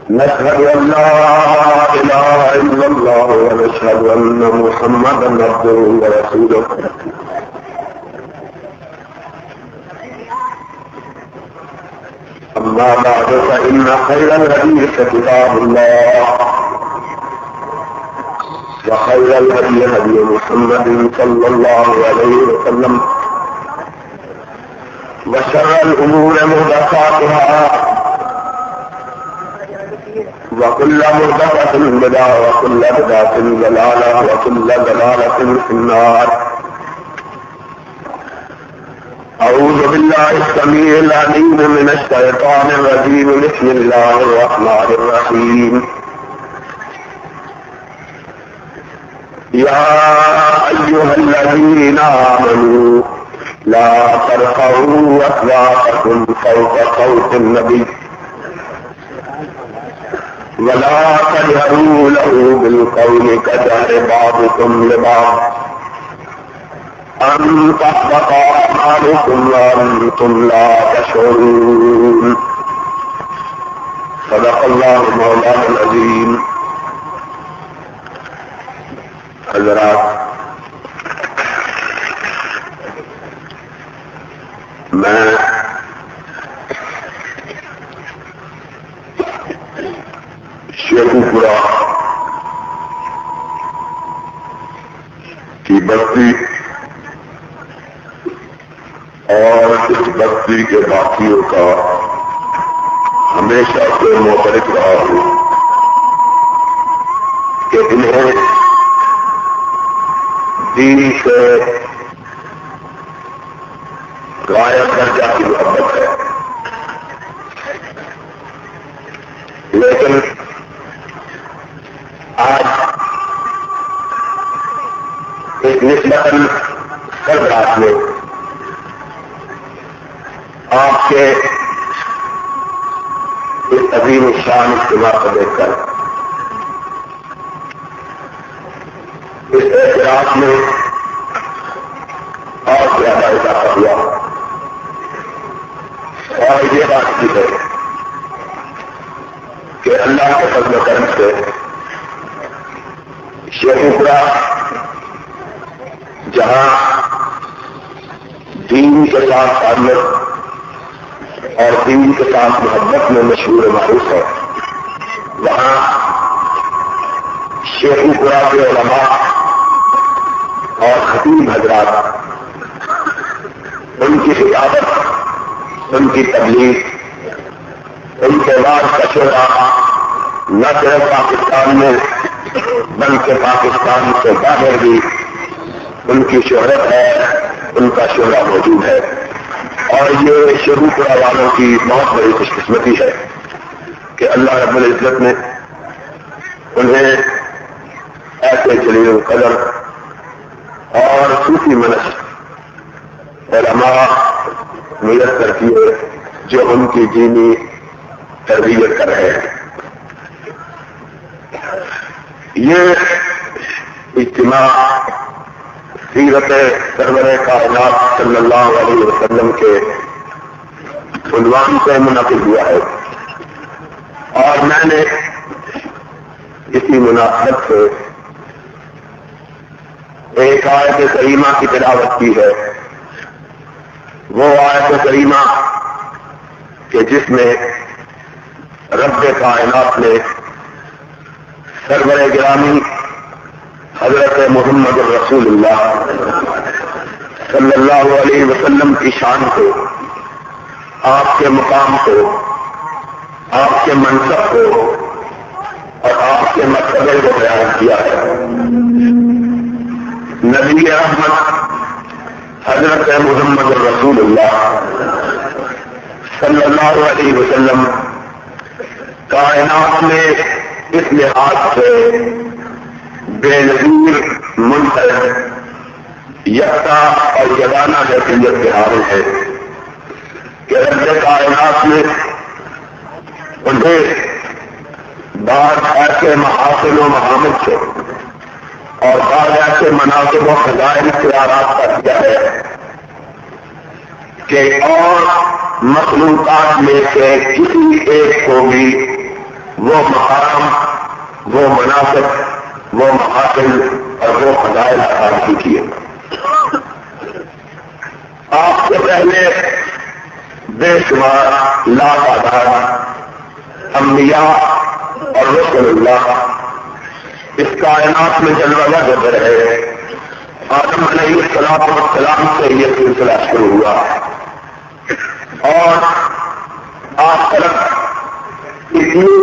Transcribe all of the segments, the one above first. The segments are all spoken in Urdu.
نشهد أن لا إله إلا الله ونشهد أن محمدا عبده ورسوله أما بعد فإن خير الحديث كتاب الله وخير الهدي هدي محمد صلى الله عليه وسلم وشر الأمور محدثاتها وكل محدثة بدعة وكل بدعة ضلالة وكل ضلالة في النار. أعوذ بالله السميع العليم من الشيطان الرجيم. بسم الله الرحمن الرحيم. يا أيها الذين آمنوا لا ترفعوا أصواتكم فوق صوت النبي ولا تجهروا له بالقول كجهر بعضكم لبعض أن تحبط أعمالكم وأنتم لا تشعرون. صدق الله مولانا العظيم. حضرات، میں شیخو پورا کی بستی اور اس بستی کے باقیوں کا ہمیشہ سے معترف رہا ہوں کہ انہیں دین سے غائب درجہ کی محبت ہے، لیکن آج ایک نسبتاً سرد رات میں آپ کے اس عظیم الشان اجتماع کو دیکھ کر اس اعتراف میں اور زیادہ اضافہ ہوا اور یہ بات کی ہے کہ اللہ کے فضل و کرم سے شیخو پورا جہاں دین کے ساتھ تعلق اور دین کے ساتھ محبت میں مشہور معروف ہے، وہاں شیخو پورا کے علماء اور خطیب حضرات ان کی خطابت، ان کی تبلیغ، ان کے بعد کا شعرا نہ صرف پاکستان میں بلکہ پاکستان سے باہر بھی ان کی شہرت ہے، ان کا شعرا موجود ہے، اور یہ شیخو پورا والوں کی بہت بڑی خوش قسمتی ہے کہ اللہ رب العزت نے انہیں ایسے جلیل القدر اور صوفی منش علماء میسر کیے جو ان کی دینی تربیت کر رہے ہیں. یہ اجتماع سیرت سرور کائنات صلی اللہ علیہ وسلم کے عنوان سے منعقد ہوا ہے، اور میں نے اسی مناسبت سے ایک آیت کریمہ کی تلاوت کی ہے. وہ آیت کریمہ کہ جس میں رب کائنات نے سرور گرامی حضرت محمد رسول اللہ صلی اللہ علیہ وسلم کی شان کو، آپ کے مقام کو، آپ کے منصب کو اور آپ کے مرتبے کو بیان کیا ہے. نبی رحمت حضرت محمد رسول اللہ صلی اللہ علیہ وسلم کائنات میں اس لحاظ سے بے نظیر منفرد یکتا اور یگانہ حیثیت کے حامل ہے کہ رب کائنات میں انہیں بعض ایسے محافل و محامد سے اور بعض ایسے مناصب و خزائن اختیارات کا کیا ہے کہ اور مخلوقات میں سے کسی ایک کو بھی وہ مقام، وہ مناسب، وہ محافل اور وہ فضائل حاصل کیے۔ آپ سے پہلے بے شمار لاتعداد انبیاء اور رسول اللہ اس کائنات میں جلوہ ہوتے رہے۔ آدم علیہ السلام سے یہ سلسلہ شروع ہوا اور آپ طرف اتنی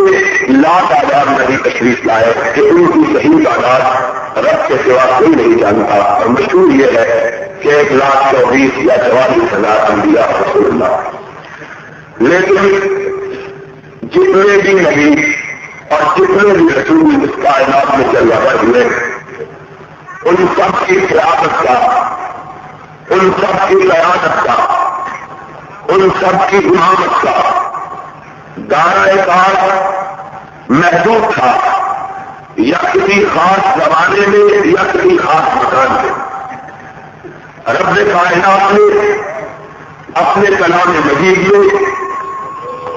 لاتعداد نبی تشریف لائے کہ ان کی صحیح تعداد رب کے سوا کوئی نہیں جانتا، اور مشہور یہ ہے کہ 1,24,000 یا 44,000 انبیاء رسول اللہ۔ لیکن جتنے بھی نبی اور جتنے بھی رسول اس کائنات میں چل رہے ہوئے، ان سب کی قیادت کا، ان سب کی قیادت کا، ان سب کی امامت کا دائرہ کار محدود تھا، یا کسی خاص زمانے میں یا کسی خاص مکان میں۔ رب کائنات نے اپنے کلام مجید میں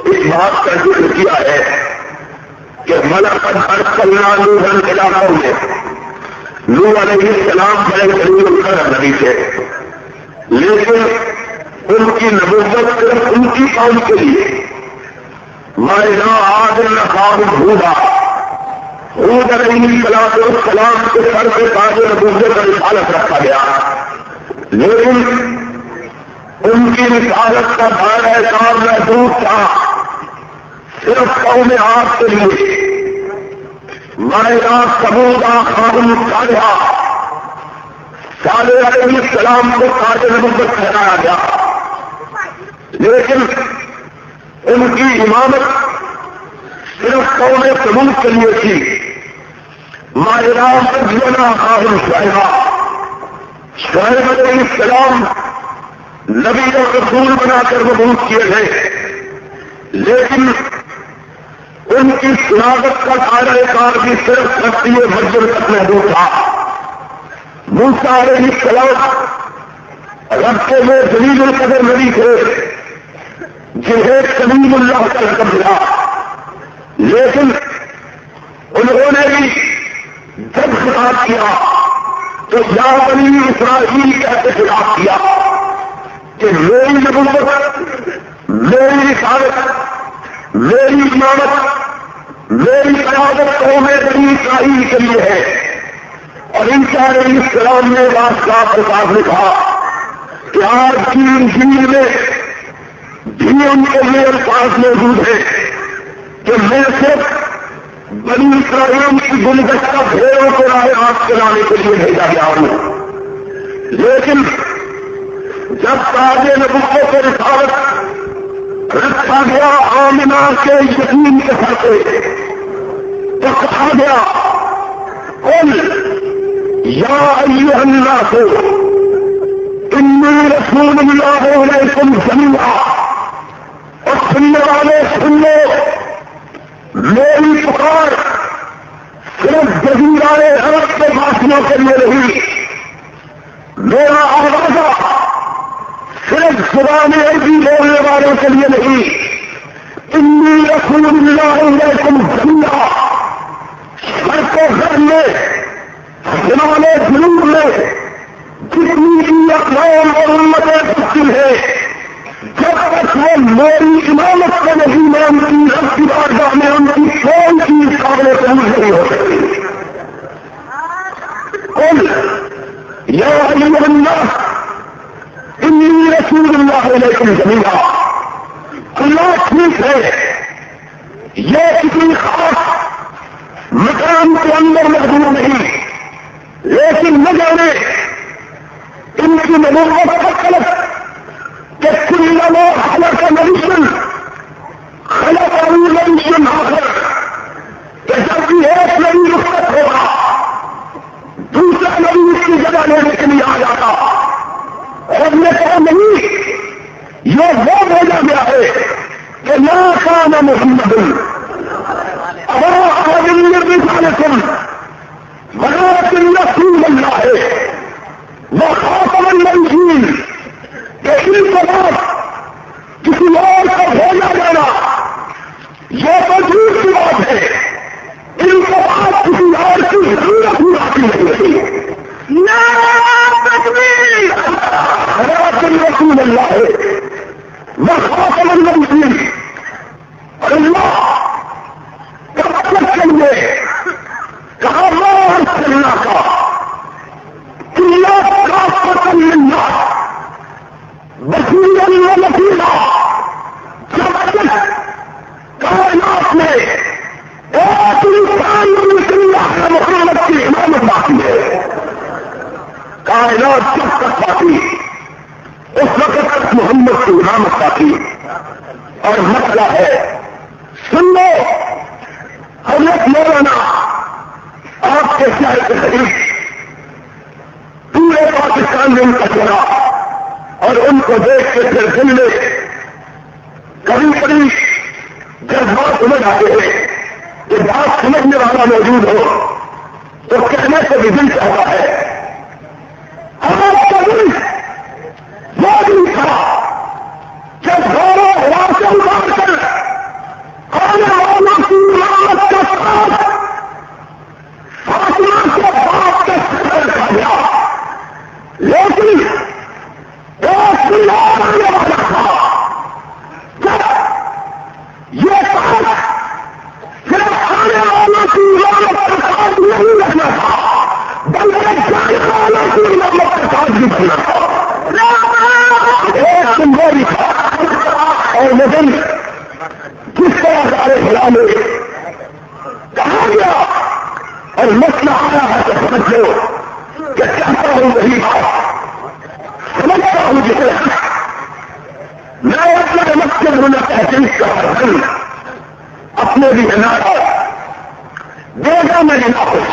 اس بات کا ذکر کیا ہے کہ ملکت ارسلنا نوحا الی قومہ، نوح علیہ السلام بڑے خلیل القدر نبی تھے، لیکن ان کی نبوت صرف ان کی قوم کے لیے۔ وَإِلَىٰ عَادٍ أَخَاهُمْ هُودًا، ہود علیہ السلام کے سر پہ تاج نبوت کا رسالت رکھا گیا، لیکن ان کی رسالت کا دائرہ کار محدود تھا، صرف قوم عاد کے لیے۔ وَإِلَىٰ ثَمُودَ أَخَاهُمْ صَالِحًا، صالح علیہ السلام کو تاج نبوت ٹھہرایا گیا، لیکن ان کی امامت صرف قوم ثمود کے لیے تھی۔ وَإِلَىٰ مَدْيَنَ أَخَاهُمْ شُعَيْبًا، شعیب علیہ السلام نبی اور رسول بنا کر مبعوث کیے گئے، لیکن ان کی شناخت کا دائرہ کار بھی صرف دھرتی مسجد تک محدود تھا۔ موسیٰ علیہ السلام رب کے میں جلیل القدر نبی تھے جنہیں کلیم اللہ کا لقب ملا، لیکن انہوں نے بھی جب خطاب کیا تو یا بنی اسرائیل کہتے خطاب کیا کہ میری نبوت، میری رسالت، میری امامت، میری قیادت قوم بنی اسرائیل کے لیے ہے۔ اور عیسیٰ علیہ السلام نے واضح الفاظ لکھا کہ آج کی انجیل میں بھی ان کے لیے الفاظ موجود ہیں کہ میں صرف بنی اسرائیل کی گلدستہ بھیڑوں کو راہ راست چلانے کے لیے بھیجا گیا ہوں، لیکن جب تاج نبوت کو رسالت رکھا گیا آمنہ کے یتیم کے سر پہ، تو کہا گیا قل یا ایھا الناس انی رسول اللہ علیکم جمیعا، اور سننے والے سن لو، میری پکار صرف جزیرہ عرب کے باشندوں کے لیے نہیں، میرا آوازہ صرف زبان عربی بولنے والوں کے لیے نہیں، انی رسول اللہ علیکم جمیعا، شرق و غرب میں، شمال و جنوب میں جتنی بھی اقوام اور امتیں پھیلی ہیں، جب تک وہ میری امامت کو نہیں مانتی، رب کی بارگاہ میں ان کی کوئی چیز قابل قبول نہیں ہو سکتی۔ قل یا ایھا الناس انی رسول اللہ علیکم جمیعا، اللہ ٹھیک ہے یہ کسی خاص مقام کے اندر محدود نہیں، لیکن نہ جانے ان کی نبوت کا طلب کہ کل ما خلق نبی خلقہ نبی آخر، کہ جب بھی ایک نبی رخصت ہوگا دوسرا نبی اس کی جگہ لینے کے لیے آ جاتا، اور نے کہا نہیں، یہ وہ بھیجا گیا ہے کہ لا کان محمد ابا احد من رجالکم ولکن رسول اللہ وخاتم النبیین، کہ ان کے بعد کسی اور کو بھیجا جانا یہ تو جھوٹ کی بات ہے، کائنات میں ایک انسان محمد کی امامت باقی ہے. کائنات جب تک باقی اس وقت تک محمد کی امامت باقی. اور مسئلہ ہے سن لو حضرت مولانا آپ کے شاعر کے قریب پورے پاکستان میں ان کا چلا اور ان کو دیکھ کے پھر دل میں کبھی کبھی جذبات سمجھ آتے ہیں کہ بات سمجھنے والا موجود ہو تو کہنے سے بھی دل چاہتا ہے. ہمارا کا دل وہ دن تھا جب گورو راشن اتار کر آنے والوں کی امامت کا ساتھ فاطمہ کے باپ کے سفر کر گیا. لیکن ایک دن اور آنے والا تھا جب یہ بات صرف آنے والوں کی امامت کا ساتھ نہیں رکھنا تھا بلکہ جانے والوں کی امامت کا ساتھ بھی بننا تھا. ایک دن وہ بھی تھا اور وہ دن جس طرح سارے خلا میں کہا گیا اور مسئلہ آیا ہے تو سمجھ لو کہ چاہتا ہوں وہی بات سمجھتا ہوں جسے میں اپنے مقصد ہونا تحقیق کا حسن اپنے بھی نارا دے گا میں نہ خوش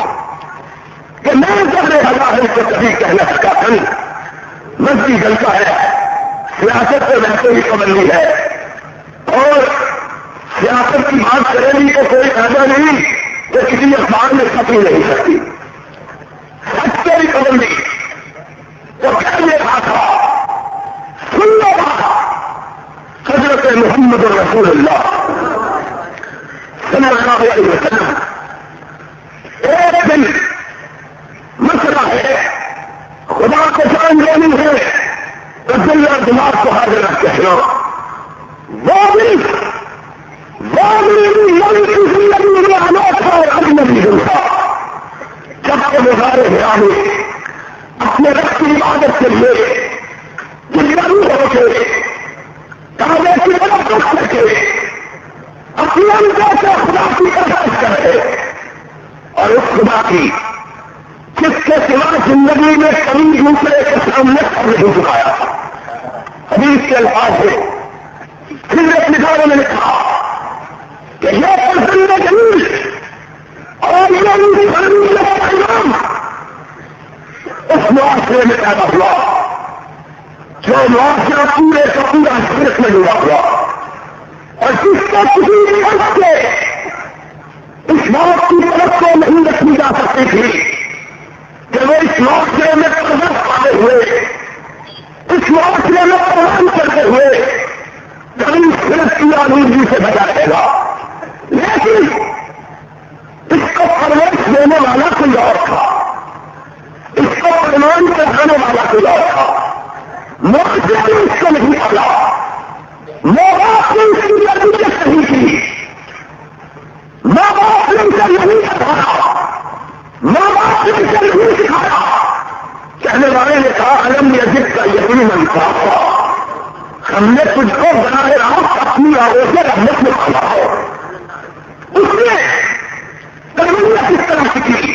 کہ میں کبھی ہزار کو کبھی کہنا سکا تھا مسجد جلتا ہے سیاست سے ویسے ہی پابندی ہے اور سیاست کی بات کرے گی تو کوئی ایسا نہیں کہ کسی اخبار میں چھپی نہیں سکتی. سچ سے بھی پابندی تو کہنے کا تھا سننے کا حضرت محمد رسول اللہ صلی اللہ علیہ وسلم ایک دن مسئلہ ہے خدا کو جان لینی ہے تو دل اور دماغ کو حاضر رکھتے ہیں. وہ بھی زندگی میں انوکھا اور اجنبی ہوتا جب کہ مظاہرے گرامی اپنے رب کی عبادت کے لیے جنگلو ہو کے کعبے کی طرف رخ کر کے اپنے اندر سے خدا کی پرواز کرے اور اس خدا کی جس کے سوا زندگی میں کبھی دوسرے کے سامنے سر نہیں جھکایا. حدیث کے الفاظ سے پھر ایک نگاروں نے لکھا کہ یہ زندگی اور یہ پیغام اس معاشرے میں پیدا ہوا جو معاشرہ پورے کا پورا شرک میں ڈوبا ہوا اور جس کو کسی بھی وقت سے اس بات کی طرف کو نہیں رکھی جا سکتی تھی کہ وہ اس معاشرے میں قدر پائے ہوئے اس معاشرے میں پروان کرتے ہوئے کبھی صرف کی آلودگی سے بچا رہے گا. لیکن اس کو پرورش دینے والا کوئی اور تھا, اس کو پروان کرانے والا کوئی اور تھا. معاشرے نے اس کو نہیں پالا, ماں باپ نے اس کی تربیت صحیح کی, ماں باپ نے اسے نہیں سکھایا, ماں باپ نے اسے نہیں سکھایا. کہنے والے نے کہا علم یزد کا یقین انصاف, ہم نے تجھ کو براہ راست اپنی آواز سے رحمت میں پالا ہے. اس نے تربیت اس طرح سیکھی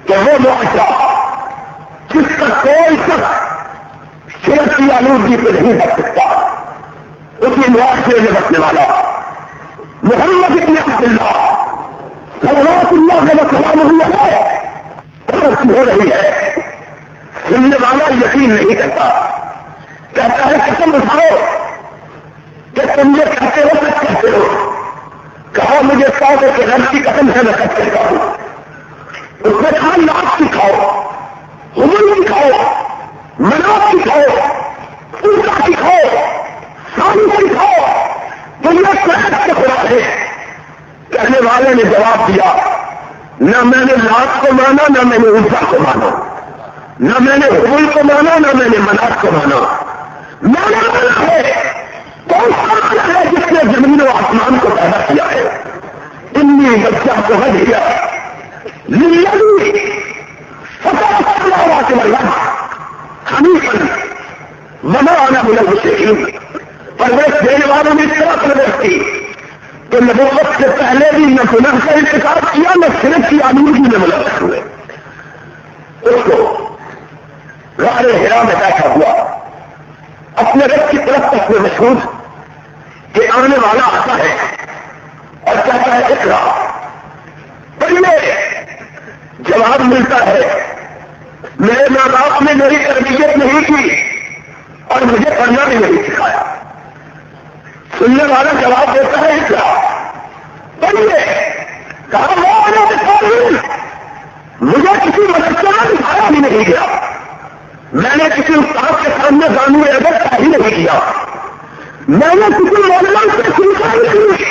کہ وہ معاشرہ جس کا کوئی شخص صحت کی آلودگی پہ نہیں بچ سکتا, اسی معاشرے میں بچنے والا محمد ابن عبداللہ صلوات اللہ علیہ وسلم ہو رہی ہے. سننے والا یقین نہیں کرتا, کہتا ہے قسم اٹھاؤ کہ تم یہ کہتے ہو سچ کہتے ہو. کہا مجھے سو کے رب کی قسم سے میں سچ کہتا ہوں. اس نے کہا ناک سکھاؤ, عمر سکھاؤ, مناف سکھاؤ, پوجا سکھاؤ, شام سکھاؤ, تم یہ سچ کے خدا ہے. کہنے والے نے جواب دیا نہ میں نے لات کو مانا, نہ میں نے عزا کو مانا, نہ میں نے حبل کو مانا, نہ میں نے مناف کو مانا. میں نے مانا ہے کون سا مانا ہے جس نے زمین و آسمان کو پیدا کیا ہے. انی بچہ کو ہر دیا حنیفاً وما انا من المشرکین. پرورش دینے والوں نے اس طرح پرورش کی کہ نبوت سے پہلے بھی نہ گناہ کا ارتکاب کیا نہ شرک کی آلودگی میں ملوث ہوئے. اس کو غار حرا میں بیٹھا ہوا اپنے رب کی طرف تک میں مشہور کہ آنے والا آتا ہے اور کہتا ہے اقرا پڑھیے. جواب ملتا ہے میرے ماں باپ نے میری تربیت نہیں کی اور مجھے پڑھنا بھی نہیں سکھایا. سننے والا جواب دیتا ہے اقرا پڑھیے. کہا مجھے کسی مدرسے میں دکھایا بھی نہیں گیا, میں نے کسی استاد کے سامنے قانون اگر ہی نہیں کیا, میں نے کسی مولانا سے سیکھا نہیں.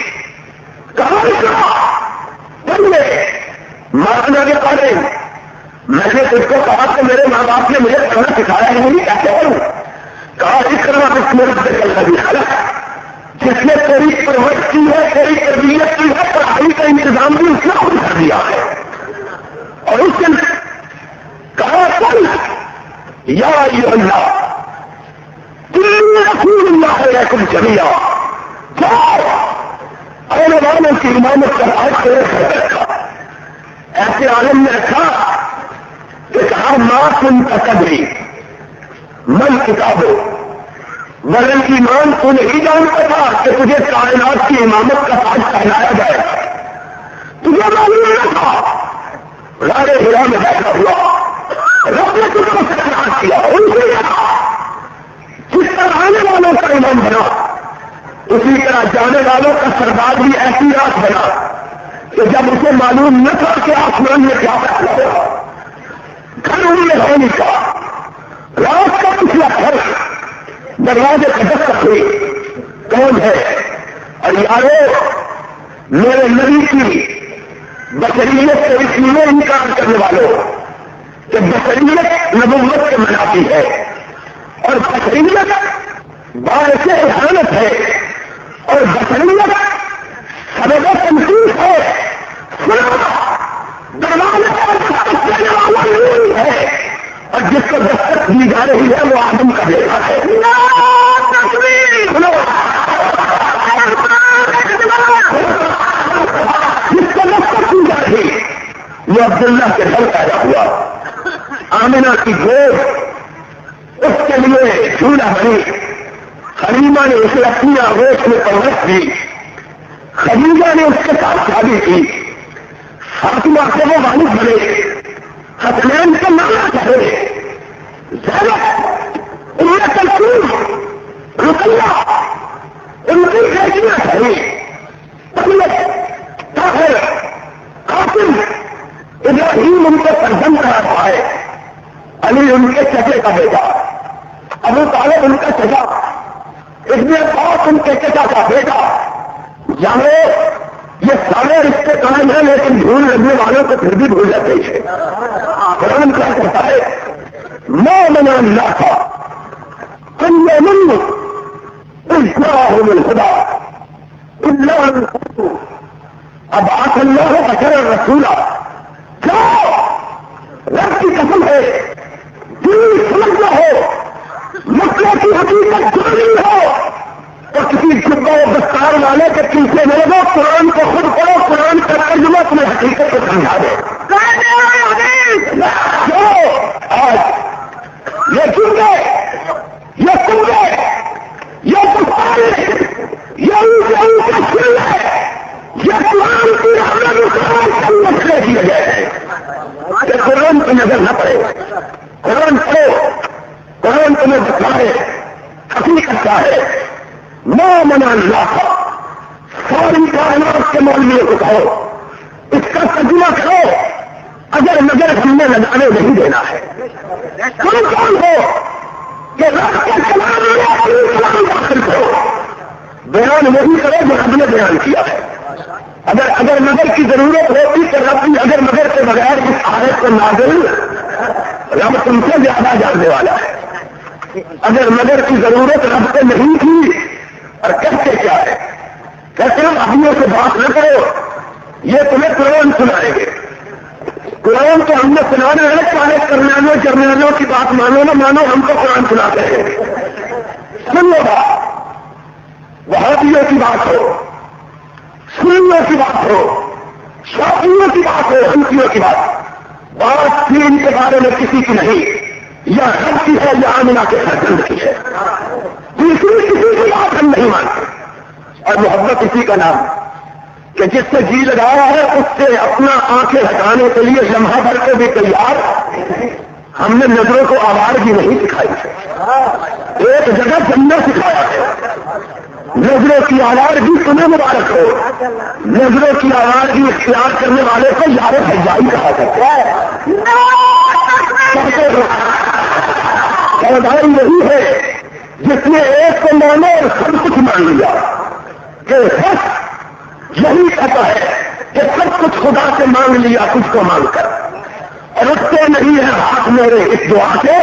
کہاں پڑھیے مانا کے پڑھے. میں نے تجھ کو کہا کہ میرے ماں باپ نے مجھے پڑھنا سکھایا نہیں, کیسے پڑھوں؟ کہا اس طرح اس میرے سے چلنا بھی جس نے تیری پرورش کی ہے, تیری تربیت کی ہے, پڑھائی کا انتظام بھی اس نے خود کر دیا ہے. اور اس دن کہا پڑھ یا اللہ رسول اللہ علیکم جميعا جاؤ آنے والوں کی امامت کر آج تیرے گھر رکھا. ایسے عالم نے رکھا کہ کہا ماں تم تقدری من کتابوں ورن ایمان تو نہیں جانتا تھا کہ تجھے کائنات کی امامت کا تاج پہنایا جائے. تجھے معلوم نہ تھا. غار حرا میں بیٹھا ہوا رب نے تجھے سے خیال کیا. ان سے جس طرح آنے والوں کا امام بنا اسی طرح جانے والوں کا سردار بھی ایسی رات بنا کہ جب اسے معلوم نہ تھا کہ آسمان میں کیا فیصلہ ہوگا. گھر ان میں ہونے کا رات کا پچھلا گھر دروازے کا دستک ہوئی کون ہے؟ اور یارو میرے نبی کی بشریت سے اس لیے انکار کرنے والوں کہ بشریت نبوت سے مناتی ہے اور بشریت باعث احانت ہے اور بشریت سبب تنقید ہے. دروازے پر دینے والا نہیں ہے اور جس کو دستک دی جا رہی ہے وہ آدم کا بیٹا ہے. جس کو دستک دی جا رہی وہ عبداللہ کے گھر پیدا ہوا. آمنہ کی گود اس کے لیے جھولا بنی. حلیمہ نے اسے اپنی آغوش میں پرورش دی. خدیجہ نے اس کے ساتھ شادی کی. فاطمہ سے وہ والد بنے. حسنین کا نام چاہے زینب ان کلثوم رقیہ ان کی بیٹیاں چاہیے. طاہر قاسم ابراہیم ان کے فرزند کا رہا ہے. علی ان کے چچے کا بیٹا. ابو طالب ان کا چچا. ابن عباس ان کے چچا کا بیٹا. جانے یہ سارے رشتے قائم ہیں لیکن بھول لگنے والوں کو پھر بھی بھول جاتے ہیں. قرآن کیا کہتا ہے مومن اللہ کا کل من اجزاء الخدا اللہ اب آخ اللہ بشر رسولہ. کیا رب کی قسم ہے دین سمجھنا ہو مسئلے کی حقیقت جانی ہو تو کسی جبہ و دستار والے کے پیچھے نہیں ہو. قرآن کو خود پڑھو. قرآن کا ترجمہ تمہیں حقیقت کو سمجھا دے. آج یہ جملے یہ سنگے یہ گفتارے یہ سن ہے یہ قرآن کی مسئلے کیے گئے ہیں کہ قرآن کی نظر نہ پڑے. قرآن پڑھو. قرآن تمہیں بتائے حقیقت کیا ہے. مومن اللہ ساری کائنات کے مولویوں کو کہو اس کا ترجمہ کرو. اگر نظر ہم نے لگانے نہیں دینا ہے کون کون ہو کہ رب کے کلام داخل کرو. بیان وہی کرو جو رب نے بیان کیا ہے. اگر نظر کی ضرورت ہوتی تو رب اگر نظر کے بغیر اس آیت کو نازل رب تم سے زیادہ جاننے والا ہے. اگر نظر کی ضرورت رب سے نہیں تھی اور کہتے کیا ہے کہتے ہیں اپنوں سے بات نہ کرو یہ تمہیں قرآن سنائیں گے. قرآن تو ہم نے سنانا ہے چاہے کرنانوں جرنانوں کی بات مانو نہ مانو ہم کو قرآن سناتے ہیں. سن لو بات وہابیوں کی بات ہو کی بات ہو، شافعیوں کی بات ہو، حنفیوں کی بات دین کے بارے میں کسی کی نہیں، یا رب کی ہے یا آمنہ کے سرگند کی ہے، دوسری کسی کی بات ہم نہیں مانتے. اور محبت اسی کا نام کہ جس سے جی لگایا ہے اس سے اپنا آنکھیں ہٹانے کے لیے لمحہ بھر کو بھی تیار. ہم نے نظروں کو آوارگی نہیں سکھائی ہے، ایک جگہ جنت سکھایا ہے. نظروں کی آوارگی تمہیں مبارک ہو، نظروں کی آوارگی اختیار کرنے والے کو یار حجائی کہا کرتا ہے. سودائی یہی ہے جس نے ایک کو مانا اور سب کچھ مان لیا، کہ بس یہی کہتا ہے کہ سب کچھ خدا سے مانگ لیا کچھ کو مانگ کر، اور اٹھتے نہیں ہے ہاتھ میرے اس دعا سے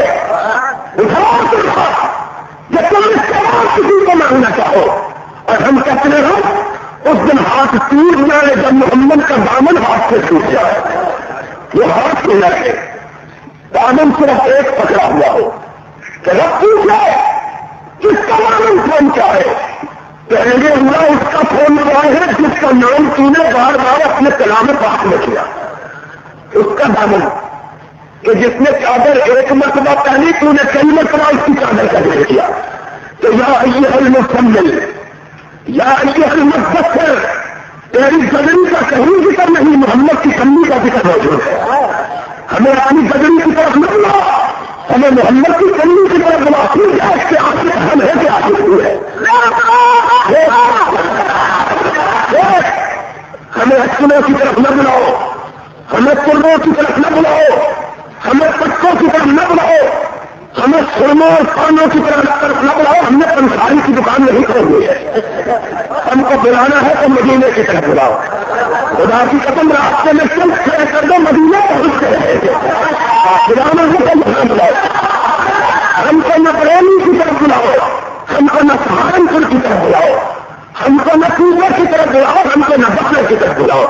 اٹھا کہ تم اس کے بعد کسی کو مانگنا چاہو. اور ہم کہتے ہیں اس دن ہاتھ ٹوٹ جائے جب محمد کا دامن ہاتھ سے ٹوٹ جائے. یہ ہاتھ سے لگے دامن صرف ایک پکڑا ہوا ہو کہ رب پوچھے کس کا دامن کون چاہے، کہیں ہوا اس کا فون ہوا ہے جس کا نام تو نے بار بار اپنے کلام پاک میں کیا. اس کا دامن کہ جس نے چادر ایک مرتبہ پہنی تو نے کئی مرتبہ اس کی چادر کا ذکر کیا. تو یا ایھا المزمل یا ایھا المدثر، تیری بدنی کا کہیں ذکر نہیں، محمد کی کمی کا ذکر موجود ہے. ہمیں اپنی بدنی کی طرف نہ بلا، ہمیں محمد کی کمی کی طرف بلا. اس کے آخر ہم ہے کہ آخر تو ہے. ہمیں حسنوں کی طرف نہ بلاؤ، ہمیں سرموں کی طرف نہ بلاؤ، ہمیں پٹوں کی طرف نہ بلاؤ، ہمیں سرموں اور کانوں کی طرف نہ بلاؤ. ہم نے پنساری کی دکان نہیں کھولی ہے. ہم کو بلانا ہے تو مدینے کی طرف بلاؤ. خدا کی قسم راستے میں چل کھڑے کر دو، مدینے پہنچ کے رہے گے. بلانا ہے تو یہاں بلاؤ. ہم کو نہ بریلی کی طرف بلاؤ، ہم کو نہ سہارنپور کی طرف بلاؤ، ہم کو نہ کوزے کی طرف بلاؤ، ہم کو نہ بکرے کی طرف بلاؤ.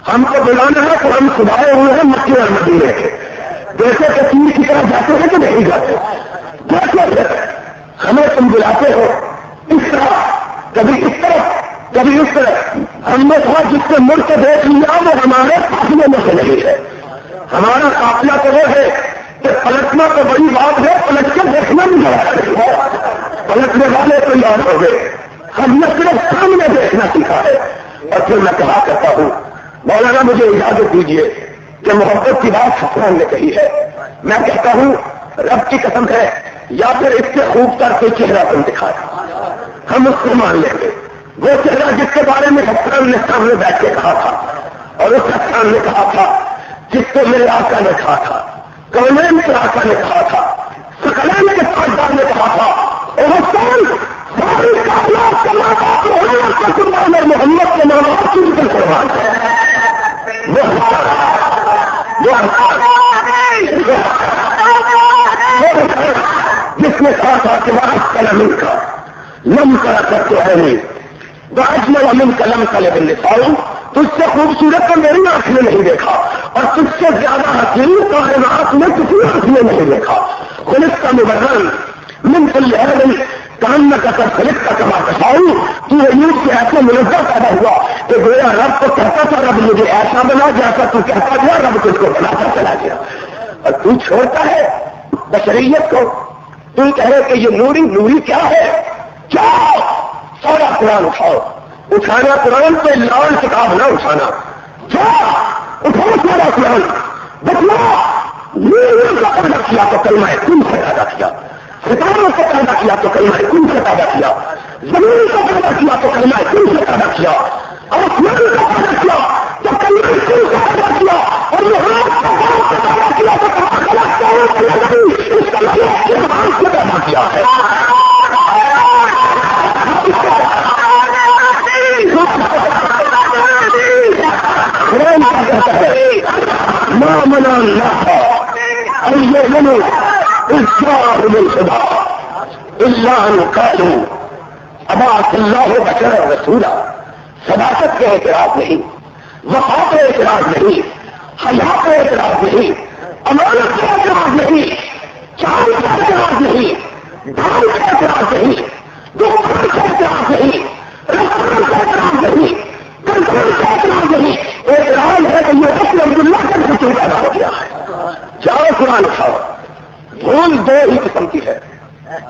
ہم کو بلانا ہے تو ہم سدھائے ہوئے ہیں مکے اور مدینے کے. جیسے کشمیر کی طرف جاتے ہیں کہ نہیں جاتے، جیسے ہمیں تم بلاتے ہو اس طرح، کبھی اس طرف کبھی اس طرف. ہم نے کہا جس سے ملک دیکھ لیا وہ ہمارے قافلے میں سے نہیں ہے. ہمارا قافلہ تو وہ ہے کہ پلٹنا تو بڑی بات ہے، پلٹ کے دیکھنا بھی بڑا ہے. پلٹنے والے تو یاد ہو گئے، ہم نے صرف سامنے دیکھنا سیکھا ہے. اور پھر میں کہا کرتا ہوں مولانا مجھے اجازت دیجیے کہ محبت کی بات حسنان نے کہی ہے. میں کہتا ہوں رب کی قسم ہے یا پھر اس سے خوب تر کوئی چہرہ تم دکھایا، ہم اس کو مان لیں گے. وہ چہرہ جس کے بارے میں حسنان نے سامنے بیٹھ کے کہا تھا، اور اس حسنان نے کہا تھا جس کو میرے آقا نے کہا تھا، کونین کے آقا نے کہا تھا، سکلین کے سردار نے کہا تھا، اور حسن محمد کے نام کی قربان ہے. جس نے کہا تھا کہ واحد قلم کا لم کرا کرتے ہے نہیں، واحد میں امن قلم کا لیکن نساؤں، تجھ سے خوبصورت تو میری آنکھ نے نہیں دیکھا، اور تجھ سے زیادہ حسین کائنات میں کسی آنکھ نے نہیں دیکھا. خلق کا مبرن من کل ہے کام نہ کر خلق کا کما کساؤں. تو ایوب سے ایسے منظر پیدا ہوا کہ گویا رب کو کہتا تھا رب مجھے ایسا بنا جیسا تو کہتا گیا، رب تجھ کو بنا کر چلا گیا. اور تو چھوڑتا ہے بشریت کو، تو کہہ رہے کہ یہ نوری نوری کیا ہے؟ جاؤ سارا قرآن اٹھاؤ. اٹھانا قرآن پہ لال کتاب نہ اٹھانا. جاؤ اٹھاؤ سارا قرآن. بتلا نور کا پیدا کیا تو کلمہ کن سے پیدا کیا، ستاروں سے پیدا کیا تو کلمہ کن سے پیدا کیا، زمین کو پیدا کیا تو کلمہ کن سے پیدا کیا، آسمان کو پیدا کیا تو کلمہ کن سے پیدا کیا، اور یہ ہاتھ کو پیدا کیا تو اس کا ہاتھ سے پیدا کیا ہے. قرآن کیا کہتا ہے؟ ما منع اللہ ان یؤمنوا اذ جاءهم الهدى الا ان قالوا ابعث اللہ بشرا رسولا. صداقت کا اعتراض نہیں، وفا کا اعتراض نہیں، حیا کا اعتراض نہیں، امانت کا اعتراض نہیں، چال کا اعتراض نہیں، ڈھال کا اعتراض نہیں، دکان کا اعتراض نہیں، رفتار کا اعتراض نہیں، کنٹرول کا اعتراض قرآن اٹھاؤ. دھول دو ہی قسم کی ہے.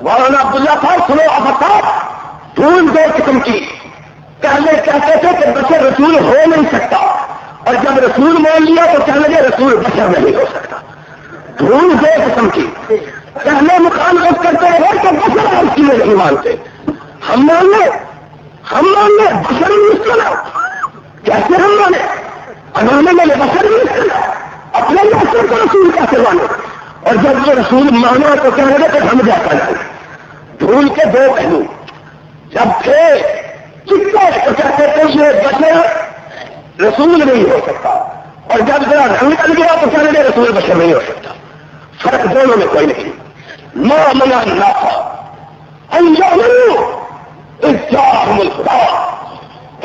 مولانا عبداللہ صاحب سنو اب صاحب، دھول دو قسم کی. پہلے کہتے تھے کہ بشر رسول ہو نہیں سکتا، اور جب رسول مان لیا تو کہنے لگے رسول بشر نہیں ہو سکتا. دھول دو قسم کی. پہلے مخالفت کرتے رہے کہ بشر ہم کی نہیں مانتے. ہم مان لے بشر مسلم. کیسے ہم مانے؟ انہوں نے بشر مسلم اپنے بشر کو رسول کیسے مانے؟ اور جب یہ رسول مانا تو کہنے لگے کہ ہم جاتا نہیں. دھول کے دو پہلو. جب تھے چکے تو کہتے تھے یہ بشر رسول نہیں ہو سکتا، اور جب ذرا رنگ نکل گیا تو کہنے لگے رسول بشر نہیں ہو سکتا. فرق دونوں میں کوئی نہیں. ما منع الناس ان يؤمنوا اذ جاءهم الهدى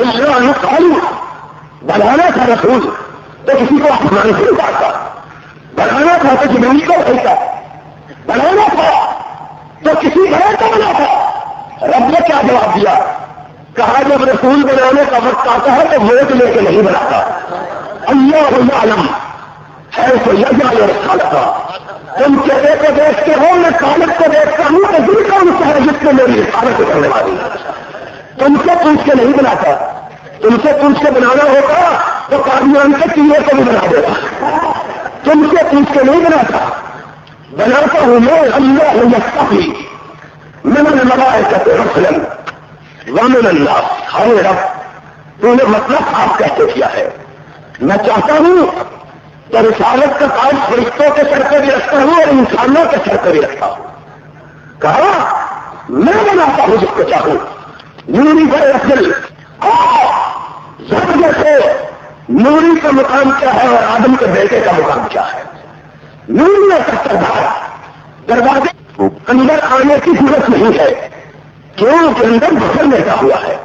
الا ان قالوا. بنانا تھا رسول تو کسی کو آسمان سے اتارتا، بنانا تھا تو زمین کو بھیجتا، بنانا تھا تو کسی گھر کو بناتا. رب نے کیا جواب دیا؟ کہا جب رسول بنانے کا وقت آتا ہے تو ووٹ لے کے نہیں بناتا. اللہ یعلم حیث یجعل رسالتہ. تم چہرے کو دیکھتے ہو، میں خالق کو دیکھتا ہوں کہ دل کا ان ہے جس نے میری رسالت کرنے والی. تم سے پوچھ کے نہیں بناتا. تم سے پوچھ کے بنانا ہوگا تو قادیان کے چیزیں کو بھی بنا دیتا. تم سے پوچھ کے نہیں بناتا. بناتا ہوں میں اللہ یستحی من الملائکۃ رسلا ومن الناس. ہر رب تو نے مطلب آپ کیسے کیا ہے؟ میں چاہتا ہوں کہ رسالت کا کام فرشتوں کے سر پہ بھی رکھتا ہوں اور انسانوں کے سر پہ بھی رکھتا ہوں. کہا میں بناتا ہوں جس کو چاہوں. نوری بڑے اصل سے نوری کا مقام کیا ہے اور آدم کے بیٹے کا مقام کیا ہے؟ نوری کا سردار دروازے اندر آنے کی ضرورت نہیں ہے، کیوں کہ اندر بخر بیٹھا ہوا ہے.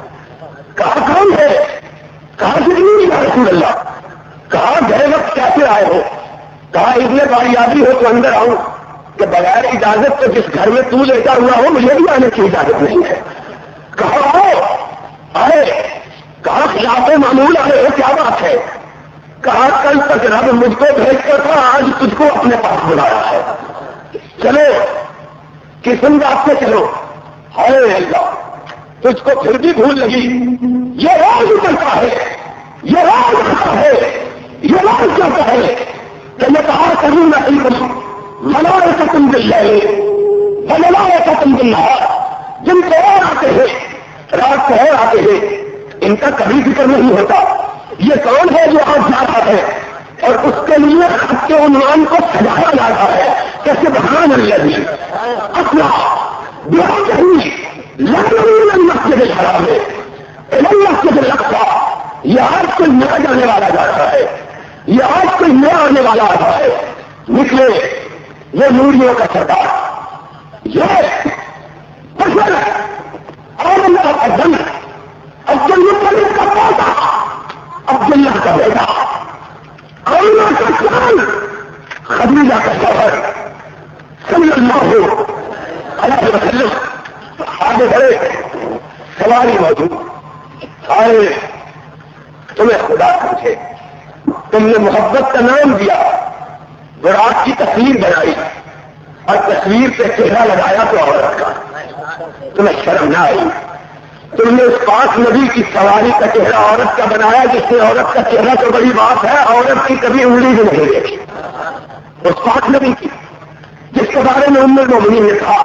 کہا کون ہے؟ کہا جتنی یا رسول اللہ. کہا گئے وقت کیسے آئے ہو؟ کہا ابن باریابی ہو تو اندر آؤں، کہ بغیر اجازت تو جس گھر میں تو لیٹا ہوا ہو مجھے بھی آنے کی اجازت نہیں ہے. کہا آئے. کہا خلاف معمول آئے ہو، کیا بات ہے؟ کہا کل تک رب مجھ کو بھیجتا تھا، آج تجھ کو اپنے پاس بلایا ہے. چلو قسم بات سے چلو. ہائے اللہ، تجھ کو پھر بھی بھول لگی. یہ راز اترتا ہے، یہ راز آتا ہے، یہ راز جاتا ہے کہ میں کہا کروں نہ ملائے کا تم دل لائے ملائے کا تم دل لہا. جن کو اور آتے ہیں رات کو اور آتے ہیں، ان کا کبھی ذکر نہیں ہوتا. یہ کون ہے جو آج جا رہا ہے اور اس کے لیے خط کے عنوان کو سجایا جا رہا ہے کہ سبحان الذی اسری بعبدہ لیلا من المسجد الحرام الی المسجد الاقصی. یہ آج کوئی نیا جانے والا جا رہا ہے، یہ آج کوئی نیا آنے والا آ رہا ہے. نکلے یہ نوریوں کا سردار، یہ بشر اور اللہ کا دن، عبدالمطلب کا پوتا، عبداللہ کا بیٹا، آمنہ کا خان، خدیجہ کا شوہر صلی اللہ علیہ وسلم. آگے بڑھے سواری موجود. آئے تمہیں خدا پوچھے، تم نے محبت کا نام دیا، برات کی تصویر بنائی اور تصویر پہ چہرہ لگایا تو عورت کا. تمہیں شرم نہ آئی؟ تم نے اس پاک نبی کی سواری کا چہرہ عورت کا بنایا، جس سے عورت کا چہرہ تو بڑی بات ہے، عورت کی کبھی انگلی بھی نہیں دیکھی. اس پاک نبی کی جس کے بارے میں ام المؤمنین نے کہا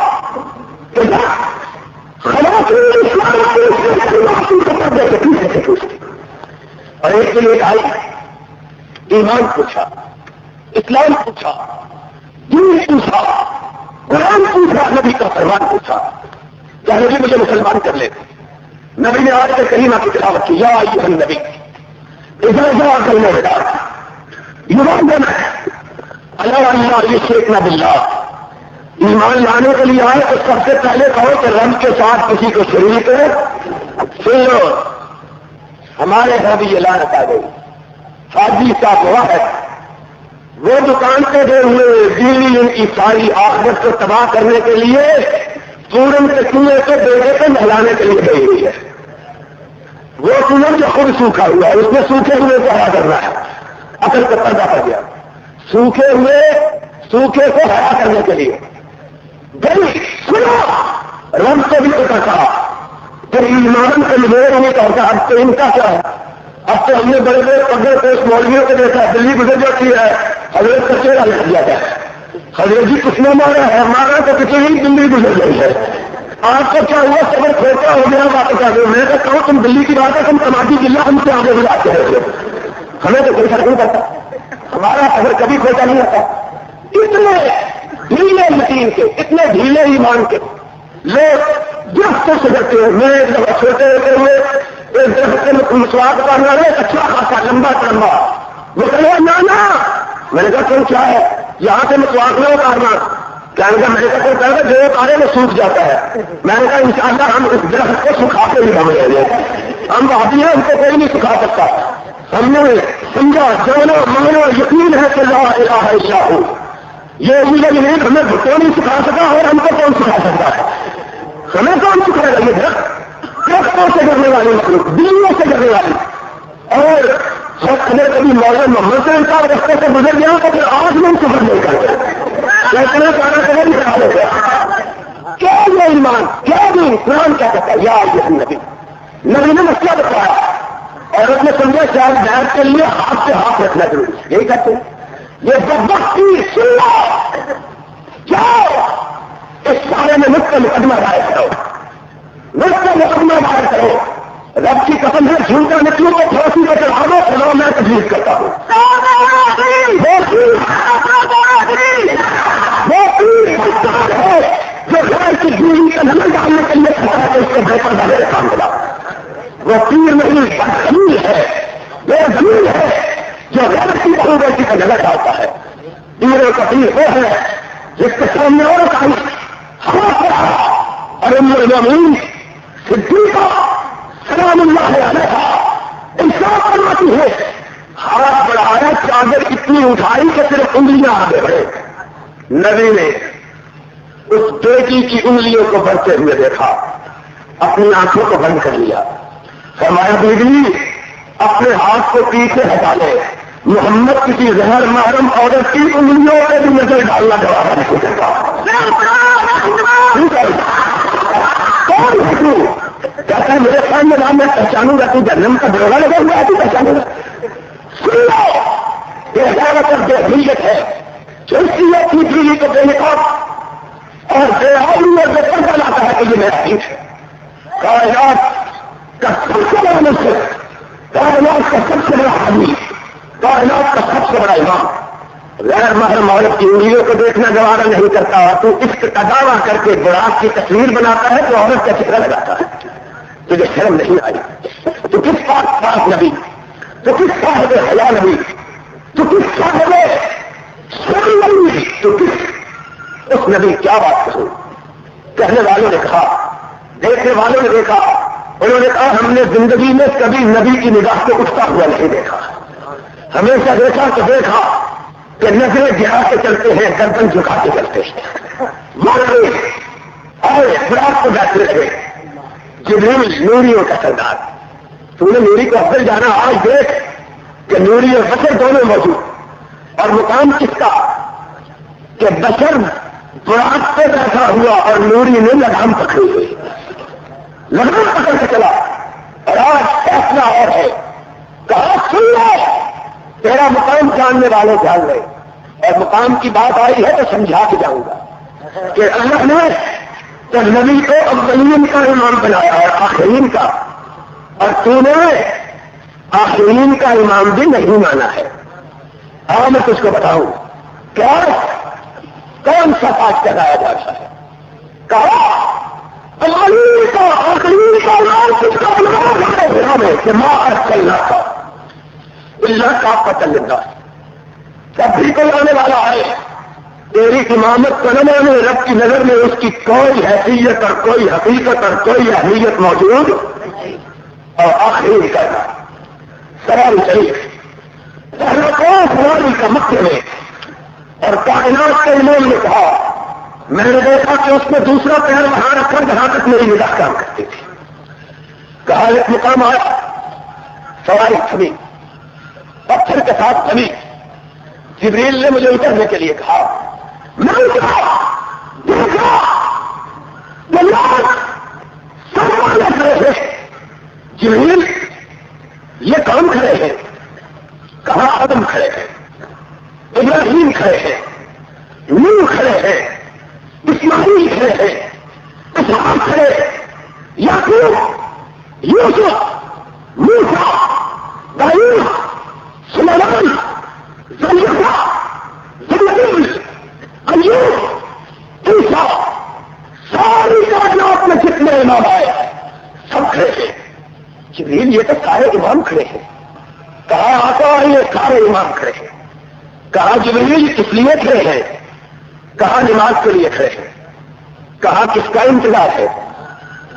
کہ اور ایک دن ایک آئی، ایمان پوچھا، اسلام پوچھا، دین پوچھا، قرآن پوچھا، نبی کا فرمان پوچھا. کیا نبی مجھے مسلمان کر لیتے؟ نبی نے آج کے کریمہ کی تلاوت کی، یا ایھا النبی اذا جاءک المؤمنات یبشرنک علی ان یشرکن باللہ. ایمان لانے کے لیے آئے تو سب سے پہلے کہو کہ رب کے ساتھ کسی کو شریک ہے. سن لو، ہمارے یہاں بھی یہ لعنت آ گئی. حاجی صاحب ہوا ہے، وہ دکان پہ گئے ہوئے بیوی ان کی ساری آخرت کو تباہ کرنے کے لیے پورن کے کنویں کے بیٹے کو نہلانے کے لیے گئی ہوئی ہے. وہ کنواں جو خود سوکھا ہوا ہے، اس میں سوکھے ہوئے کو ہرا کرنا ہے. اصل کا پردہ پڑ گیا. سوکھے کو ہرا کرنے کے لیے گئی سنو رب کو بھی پتا تھا پھر ایمان کے لیے نہیں کہتا اب تو ان کا کیا ہے. اب تو ہم نے بڑے بڑے پگڑے پوش مولویوں کو دیکھا ہے دلی گزر جاتی ہے حضرت کا چہرہ لگ جاتا ہے. حضرت جی کچھ نے مارا تو کسی بھی دلی گزر گئی ہے. آپ کو کیا ہوا صبر کھوٹا ہو گیا واپس آ گئے. میں کہتا ہوں تم دلی کی بات ہے تم تماڈی ضلع ہم سے آگے بلاتے ہیں. ہمیں تو کوئی فرق نہیں پڑتا. ہمارا صبر کبھی کھوٹا نہیں ہوتا. اتنے ڈھیلے یقین کے اتنے ڈھیلے ایمان کے لوگ درختوں سے ڈرتے ہیں. میں ایک دفعہ چھوٹے ہوتے ہوئے ایک درخت کے مسواک کرنا ہے اچھا خاصا لمبا لمبا وہ کہا نانا. میں نے کہا تم کیا ہے یہاں سے مسواک نہ اتارنا. کہنے کا میں نے کہا جو اتارے وہ سوکھ جاتا ہے. میں نے کہا انشاءاللہ ہم اس درخت کو سکھا کے ہی بم رہے ہیں. ہم بھابی ہیں ہم کو کوئی نہیں سکھا سکتا. ہم نے سمجھا جانا مانا یقین ہے کہ لا الہ الا ہو. یہ نہیں ہمیں بھٹو نہیں سکھا سکا اور ہم کو کون سکھا سکتا ہے. ہمیں کون سکھائے گا. یہ درختوں سے ڈرنے والی مخلوق دلوں سے ڈرنے والی. اور اگر کبھی مولانا محمد صاحب کا رستے سے گزر گیا تو پھر آج میں سفر نہیں کرتے. اتنا سارا سفر نہیں کرا دیتے. کیا یہ ایمان کیا دین قرآن کیا کہتا ہے یا یہ نبی نے مسئلہ بتایا. عورت نے سمجھا شاید بیٹھ کے لیے ہاتھ سے ہاتھ رکھنا ضروری ہے. یہی کہتے ہیں یہ بدبختی سننا کیا اس بارے میں مجھ کا مقدمہ دائر کرو. مجھ کا مقدمہ دائر کرو. رب کی قسم ہے جھوٹا نکلوں کو پھانسی پہ چڑھا دو چلو میں تجویز کرتا ہوں. جو غیر کی جھولی کا نمل ڈالنے کے لیے کھڑا ہے اس کو بہتر ڈالے کام ملا. وہ پیر نہیں بدزمین ہے بے زمین ہے جو غیر کی بہو بیٹی کا نظر ڈالتا ہے. پیروں کا پیر وہ ہے جس کے سامنے اور کام اور المؤمنین صدیقہ سلام اللہ علیہ انصاف فرماتی ہے. ہاتھ بڑھایا چادر اتنی اٹھائی کہ صرف انگلیاں آگے بڑھے. نبی نے اس بیٹی کی انگلیوں کو بڑھتے ہوئے دیکھا اپنی آنکھوں کو بند کر لیا. فرمایا بیوی اپنے ہاتھ کو پیچھے ہٹا لے. محمد کسی غیر محرم عورت کی انگلیوں پہ بھی نظر ڈالنا گوارا نہیں کرتا. کہتا ہے میرے سامنے نام میں پہچانوں گا تو جنم کا دروگا لگا ہوا ہے تو پہچانوں گا. سن لو یہ حیرت اور بے حیت ہے جو اس لیے پوچھی کو بے نقاب اور بے آلو اور بے پردہ لاتا ہے کہ یہ میرا حدیث ہے. کائنات کا سب سے بڑا مشکل کائنات کا سب سے بڑا حدیث کائنات کا سب سے بڑا امام غیر محرم عورت کی انگلیوں کو دیکھنا گوارا نہیں کرتا. تو اس کا دعویٰ کر کے براق کی تصویر بناتا ہے تو عورت کا چہرہ لگاتا ہے. تجھے شرم نہیں آئی؟ تو کس پاک نبی تو کس صاحب حیا نبی تو کس صاحب شرم نبی تو کس اس نبی کیا بات کروں. کہنے والوں نے کہا دیکھنے والوں نے دیکھا انہوں نے کہا ہم نے زندگی میں کبھی نبی کی نگاہ کو اٹھتا ہوا نہیں دیکھا. ہمیشہ دیکھا تو دیکھا کہ نظریں گرا کے چلتے ہیں گردن جھکا کے چلتے ہیں. مولوی آئے فراق کو بیٹھنے لگے. جبریل نوریوں کا سردار تو نے نوری کو افضل جانا. آج دیکھ کہ نوری اور بشر دونوں موجود اور مقام کس کا کہ بشر فراق پہ بیٹھا ہوا اور نوری نے لگام پکڑی ہوئی. لگام پکڑ کے چلا اور آج فیصلہ اور ہے. کہا سن لو تیرا مقام جاننے والے جان لے اور مقام کی بات آئی ہے تو سمجھا کے جاؤں گا کہ اللہ نے تو نبی کو اولین کا امام بنایا اور آخرین کا اور تو نے آخرین کا امام بھی نہیں مانا ہے. ہاں میں تجھ کو بتاؤں کیا کون سا پاٹ لگایا جاتا ہے. کہا اولین کا آخرین کا امام کس کا بنایا ہے کہ ماں ارسلنا کا اللہ کا پتہ لگا. جب بھی کوئی آنے والا ہے تیری امامت کو نہ مانے رب کی نظر میں اس کی کوئی حیثیت اور کوئی حقیقت اور کوئی اہمیت موجود اور آخری کرنا سوال شریف سواری کا مکے میں اور کائنات کے امام نے کہا میں نے دیکھا کہ اس نے دوسرا پیر وہاں رکھ کر جہاں تک میری نگاہ کام کرتی تھی. کہا ایک مقام آیا سواری تھمی پتھر کے ساتھ تھمی جبریل نے مجھے اترنے کے لیے کہا، میں اترا، دیکھا کہ لوگ سب والے کھڑے ہیں، جبریل یہ کون کھڑے ہیں؟ کہاں آدم کھڑے ہیں، ابراہیم کھڑے ہیں، نوح کھڑے ہیں، اسماعیل کھڑے ہیں، اسحاق کھڑے، یعقوب، یوسف، موسیٰ، داؤد، سلیمان، زلیخا، زبیل، ایوب، عیسیٰ، ساری کائنات میں جتنے امام آئے سب کھڑے ہیں۔ جبریل یہ تو سارے امام کھڑے ہیں۔ کہا آقا یہ سارے امام کھڑے ہیں۔ کہا جبریل کس لیے کھڑے ہیں؟ کہا نماز کے لیے کھڑے ہیں۔ کہا کس کا انتظار ہے؟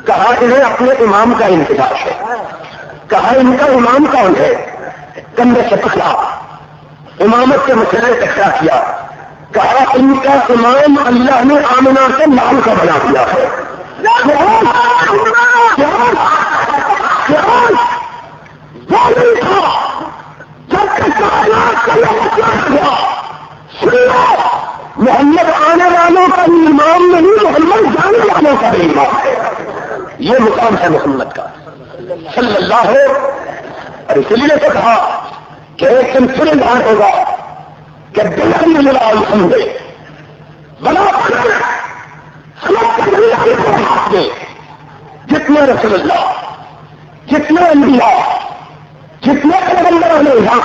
کہا انہیں اپنے امام کا انتظار ہے۔ کہا ان کا امام کون ہے؟ کندھے سے پکڑا، امامت کے مسئلے سے کھڑا کیا، کہا ان کا امام اللہ نے آمنہ سے لال کا بنا دیا ہے۔ محمد آنے والوں کا امام نہیں، محمد جانے والوں کا امام ہے۔ یہ مقام ہے محمد کا صلی اللہ علیہ۔ اور اس لیے تو کہا کہ ایک دن پھر اظہار ہوگا کہ بلند ملا الحمد بنا جتنے رسول اللہ، جتنے انبیاء، جتنے پیغمبر نے یہاں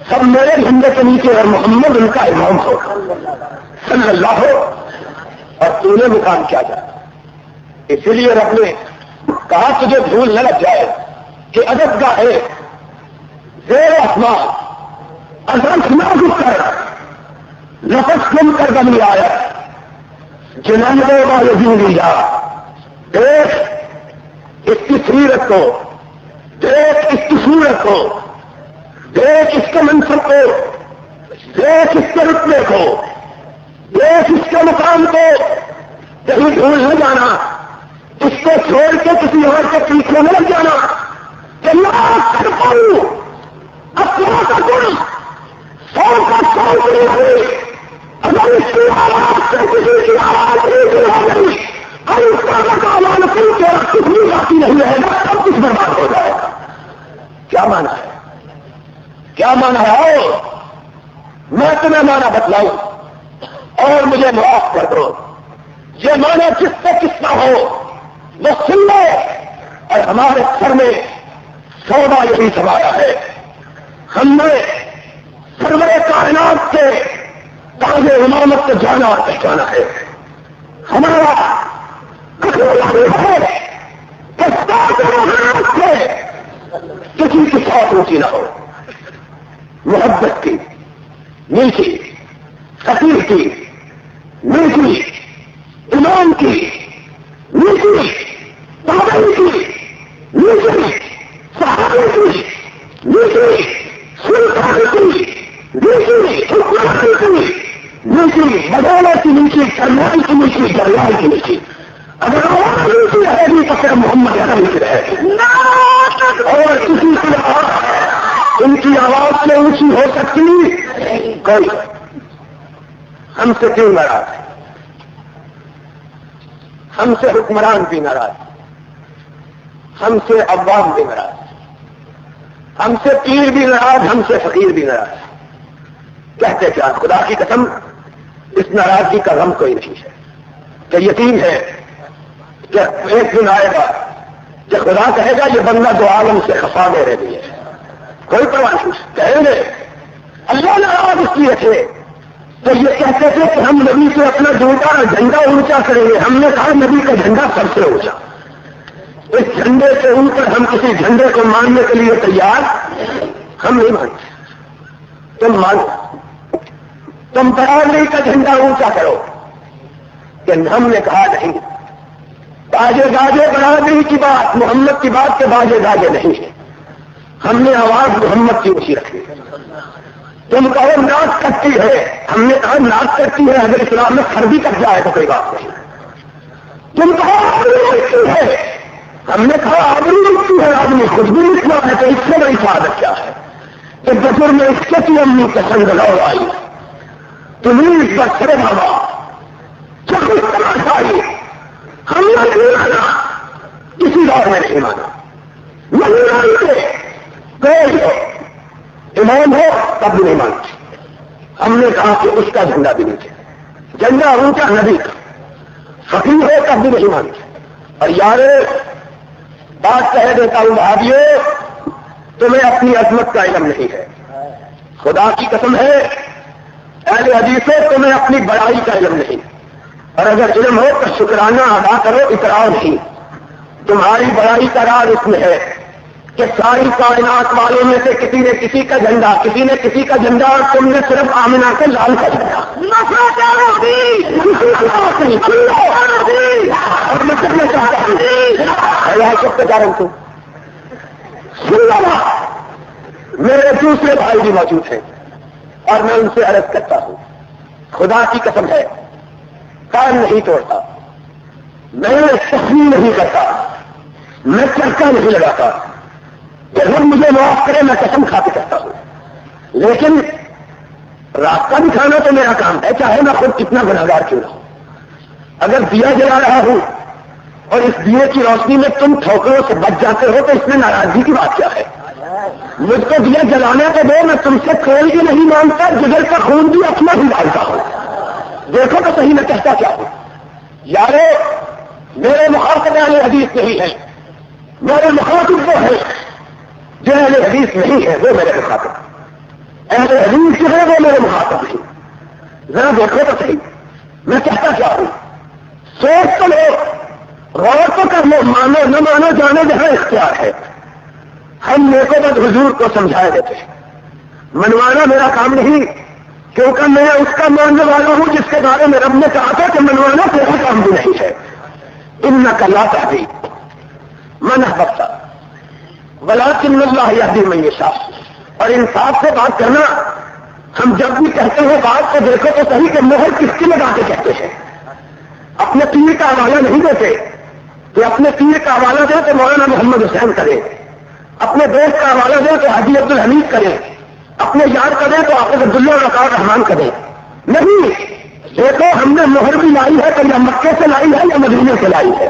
سب میرے جھنڈے کے نیچے، اور محمد ان کا امام ہوگا صلی اللہ ہو۔ اور تو نے مقام کیا جائے؟ اسی لیے رب نے کہا تجھے بھول نہ لگ جائے کہ ادب کا ہے زیر آسمان ازرف نہ گھس کر نفس کم کر بنی آیا جنانو والدین لیا۔ دیکھ اس کی سیرت کو، دیکھ اس کی صورت کو، دیکھ اس کے منصب کو، دیکھ اس کے رتبے کو، دیکھ اس کے مقام کو، کہیں بھول نہ جانا، اس کو چھوڑ کے کسی اور کے پیچھے نہ لگ جانا کہ میں کر پاؤں اپنا کا گن 100 کا 100 نہیں ہوئی، اگر اس کی آواز سے کسی کی آواز نہیں گئی اور اس کا مقام کل کے کچھ بھی باقی نہیں رہے گا، سب کچھ برباد ہو جائے گا۔ کیا مانا ہے؟ کیا مانا ہے؟ آؤ میں تمہیں مانا بتلاؤں اور مجھے معاف کر دو۔ یہ مانا جس سے کس کا ہو وہ سن لو، اور ہمارے سر میں سودا یہی سوایا ہے۔ ہم نے سرور کائنات سے تاج امامت کو جانا اور پہچانا ہے۔ ہمارا ہے کہ سے کسی کی ساتھ روچی نہ ہو، محبت کی، نیکی، فقیر کی، نیکی، امام کی، نیکی، تابعی کی، نیکی، صحابی کی، نیکی، سلطان کی، نیکی، حکمرانی کی، نیکی، بدولت کی نیکی، سرمائی کی نیکی، جلال کی نیکی۔ اگر آواز نیکی رہے گی تو پھر محمد یہاں نیکی رہے گی، اور کسی کی آواز ان کی آواز سے اونچی ہو سکتی کوئی۔ ہم سے کیوں ناراض ہے؟ ہم سے حکمران بھی ناراض، ہم سے عوام بھی ناراض، ہم سے پیر بھی ناراض، ہم سے فقیر بھی ناراض۔ کہتے کیا؟ خدا کی قسم اس ناراضگی کا غم کوئی نہیں ہے کہ یقین ہے کہ ایک دن آئے گا کہ خدا کہے گا یہ بندہ دو عالم سے خفا میرے لیے، کوئی پرواہ نہیں۔ کہیں گے اللہ ناراض اس لیے تھے تو یہ کہتے تھے کہ ہم نبی سے اپنا جھنڈا اونچا کریں گے۔ ہم نے کہا نبی کا جھنڈا سب سے اونچا، اس جھنڈے سے اوپر ہم کسی جھنڈے کو ماننے کے لیے تیار ہم نہیں مانتے۔ تم مانو، تم برادری کا جھنڈا اونچا کرو، کہ ہم نے کہا نہیں، باجے گاجے برادری کی بات، محمد کی بات کے باجے گاجے نہیں ہے، ہم نے آواز محمد کی اونچی رکھی۔ تم کہو ناک کرتی ہے، ہم نے کہا ناک کرتی ہے، اگر اسلام میں خربی کٹ جائے تو کوئی بات نہیں۔ تم کہو آبرو لکھتی ہے، ہم نے کہا آبرو لکھتی ہے، آدمی خود بھی لکھنا ہے تو اس سے بڑی سعادت کیا ہے؟ کہ بزر میں اس کی امی کے سنگ لو آئی تمہیں پر سرے بابا جب اس طرح آئی ہم نے نہیں مانا، کسی دور میں نہیں مانا، نہیں مانتے کوئی ہو امام ہو تب بھی نہیں مانتے. ہم نے کہا کہ اس کا جھنڈا بھی نیچے، جھنڈا اونچا نبی کا، فقیر ہو تب بھی نہیں مانتے. اور یار بات کہہ دیتا ہوں بھائیو، تمہیں اپنی عظمت کا علم نہیں ہے، خدا کی قسم ہے اہل حدیث سے تمہیں اپنی بڑائی کا علم نہیں، اور اگر علم ہو تو شکرانہ ادا کرو، اقرار نہیں. تمہاری بڑائی کا راز اس میں ہے کہ ساری کائنات والوں میں سے کسی نے کسی کا جھنڈا، کسی نے کسی کا جھنڈا، اور تم نے صرف آمنہ کے لال کا جھنڈا. اور میں کرنا چاہتا ہوں میرے دوسرے بھائی بھی موجود ہیں اور میں ان سے عرض کرتا ہوں، خدا کی قسم ہے کان نہیں توڑتا، میں تسلیم نہیں کرتا، میں چرچا نہیں لگاتا، جب مجھے معاف کرے میں قسم کھا کے کرتا ہوں. لیکن راستہ دکھانا تو میرا کام ہے، چاہے میں خود کتنا گناہگار کیوں نہ ہوں. اگر دیا جلا رہا ہوں اور اس دیے کی روشنی میں تم ٹھوکروں سے بچ جاتے ہو تو اس میں ناراضگی کی بات کیا ہے؟ مجھ کو دیا جلانے کے دو، میں تم سے کوئی بھی نہیں مانگتا، جگر کا خون بھی اپنا ہی ڈالتا ہوں. دیکھو تو صحیح میں کہتا کیا ہوں. یارو میرے مخاطب اہل حدیث نہیں ہے، میرے مخاطب وہ ہے جو اہل حدیث نہیں ہے، وہ میرے مخاطب. اہل حدیث جو ہے وہ میرے مخاطب نہیں. ذرا دیکھو تو صحیح میں کہتا کیا ہوں. سوچ تو لو، غور تو کر لو، مانو نہ مانو جانے جہاں اختیار ہے. ہم نیکو بد حضور کو سمجھائے دیتے ہیں، منوانا میرا کام نہیں، کیونکہ میں اس کا ماننے والا ہوں جس کے بارے میں رب نے کہا تھا کہ منوانا تیرا کام بھی نہیں ہے. انک لا تہدی من احببت ولکن اللہ یہدی من یشاء. اور انصاف سے بات کرنا، ہم جب بھی کہتے ہیں بات تو دیکھو تو صحیح کہ مہر کس کی لگا کے کہتے ہیں. اپنے پیر کا حوالہ نہیں دیتے کہ اپنے پیر کا حوالہ دے تو مولانا محمد حسین کرے، اپنے دوست کا حوالہ دے تو حاجی عبدالحمید کرے، اپنے یار کرے تو حافظ عبداللہ وقار رحمان کرے. نہیں، دیکھو ہم نے مہر بھی لائی ہے تو یا مکے سے لائی ہے یا مدینے سے لائی ہے.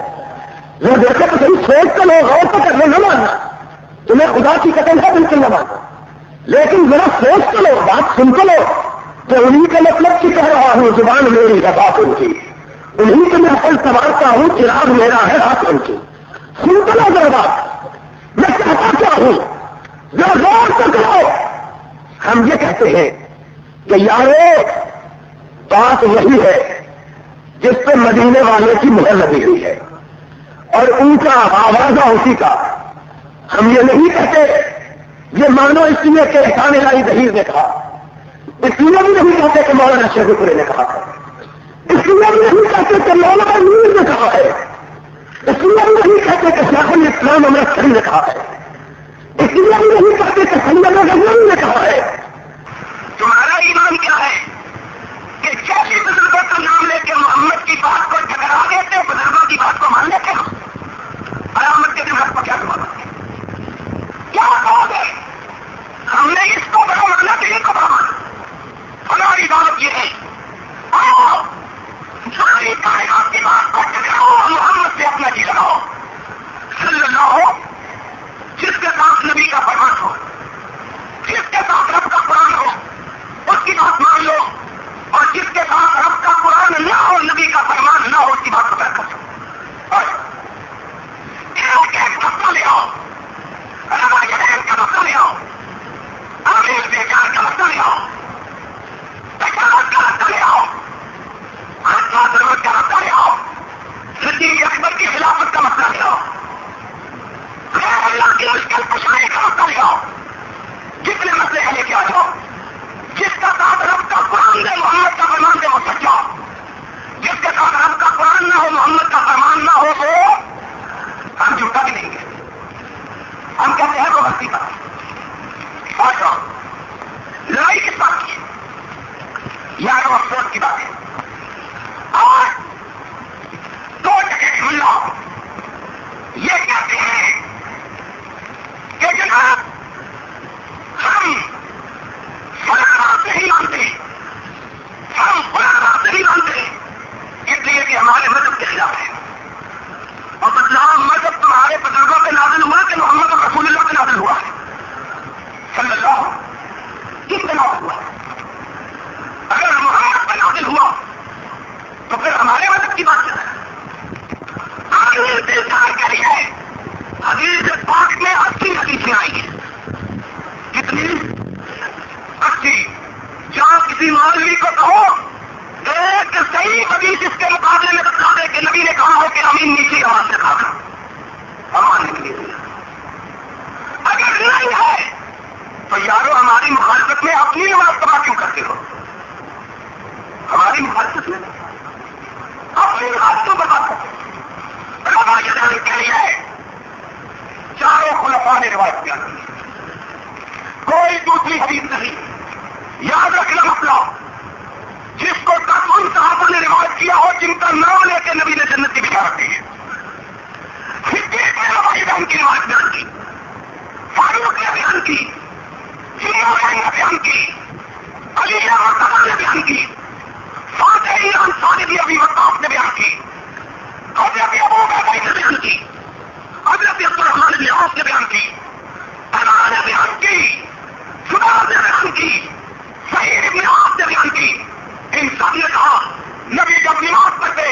وہ دیکھو تو صحیح، سوچ تو لو، غور تو کر لو. نہ ماننا تمہیں خدا کی قسم ہے بالکل نہ ماننا، لیکن ذرا سوچ تو لو، بات سن تو لو کہ انہیں کا مطلب کی کہہ رہا ہوں، زبان میری ہے بات ان کی، انہیں کے میں عقل سنوارتا ہوں، چراغ میرا ہے ہاتھ ان کی. سن تو لو ذرا بات، میں چاہتا کیا ہوں، ذرا غور تو کرو. ہم یہ کہتے ہیں کہ یارو بات وہی ہے جس پہ مدینے والے کی مہر لگی ہوئی ہے اور ان کا آوازہ اسی کا. ہم یہ نہیں کہتے یہ مانو اس لیے کہ احسان الہی ظہیر نے کہا، اس لیے بھی نہیں کہتے کہ مولانا شیخ پورے نے کہا ہے، اس لیے بھی نہیں کہتے کہ مولانا میر نے کہا ہے، اس لیے بھی نہیں کہتے کہ شیخ الاسلام امرتسری نے کہا ہے، اس لیے بھی نہیں کہتے کہ سید غزنوی نے کہا ہے. تمہارا ایمان کیا ہے کہ کیسے بزرگوں کا نام لے کے محمد کی بات کو ٹکرا دیتے ہو، بزرگوں کی بات کو مان لیتے ہو؟ علامت کے دن حق کو کیا سوال کیا بات ہے؟ ہم نے اس کو بڑا مانا کہ ان کو بڑا مانا. ہماری بات یہ ہے ساری کائنات کی بات کو ٹکراؤ، محمد سے اپنا جی لگاؤ صلی اللہ ہو، جس کے ساتھ نبی کا فرمان ہو، جس کے ساتھ رب کا رسول اللہ کس بنا ہوا؟ اگر محمد پر نازل ہوا تو پھر ہمارے مذہب کی بات ہے. آگے انتظار کریے. حدیث پاک میں 80 حدیثیں آئی ہیں. کتنی؟ 80. جہاں کسی مولوی کو کہو ایک صحیح حدیث اس کے مقابلے میں بتا دے کہ نبی نے کہا ہو کہ امین نیچے آواز سے کہا ہم ماننے کے لیے. اگر نہیں ہے تو یارو ہماری مخالفت میں اپنی نماز تباہ کیوں کرتے ہو؟ ہماری مخالفت میں اپنی نماز کیوں برباد کرتے ہو؟ روایت کہی ہے چاروں خلفاء نے روایت بیان کی، کوئی دوسری حدیث نہیں. یاد رکھنا مسئلہ جس کو تک ان صحابہ نے روایت کیا ہو جن کا نام لے کے نبی نے جنت کی بشارت دی ہے. صدیق نے ہماری بہن کی روایت بیان کی، فاروق نے بیان کی، عمر نے بیان کی، علی مرتضیٰ نے بیان کی، فاتح انصاری بھی ابی وقاص نے بیان کی، حضرت ابو بکر نے بیان کی، حضرت عبد الرحمن بن عوف نے بیان کی، طلحہ نے بیان کی، زبیر نے بیان کی، سعید بن عاص نے بیان کی. ان سب نے کہا نبی جب نماز پڑھتے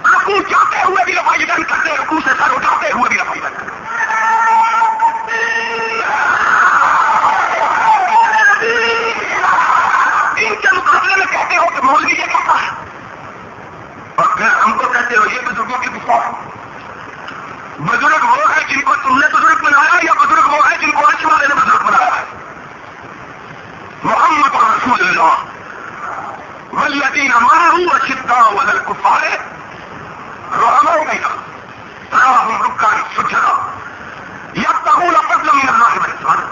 رکوع جاتے ہوئے بھی رفائی دن کرتے، رکوع سے سر اٹھاتے ہوئے بھی رفائی دن کرتے. ان کے مقابلے میں کہتے ہو کہ مولوی یہ کہتا ہے اور پھر ہم کو کہتے ہو یہ بزرگوں کی گفتگو. بزرگ وہ ہے جن کو تم نے بزرگ بنایا یا بزرگ وہ ہے جن کو عرش والے نے بزرگ بنایا ہے؟ محمد رسول اللہ والذین معه اشداء علی الکفار رحماء بینہم تراہم رکعا سجدا یبتغون فضلا من اللہ ورضوانا.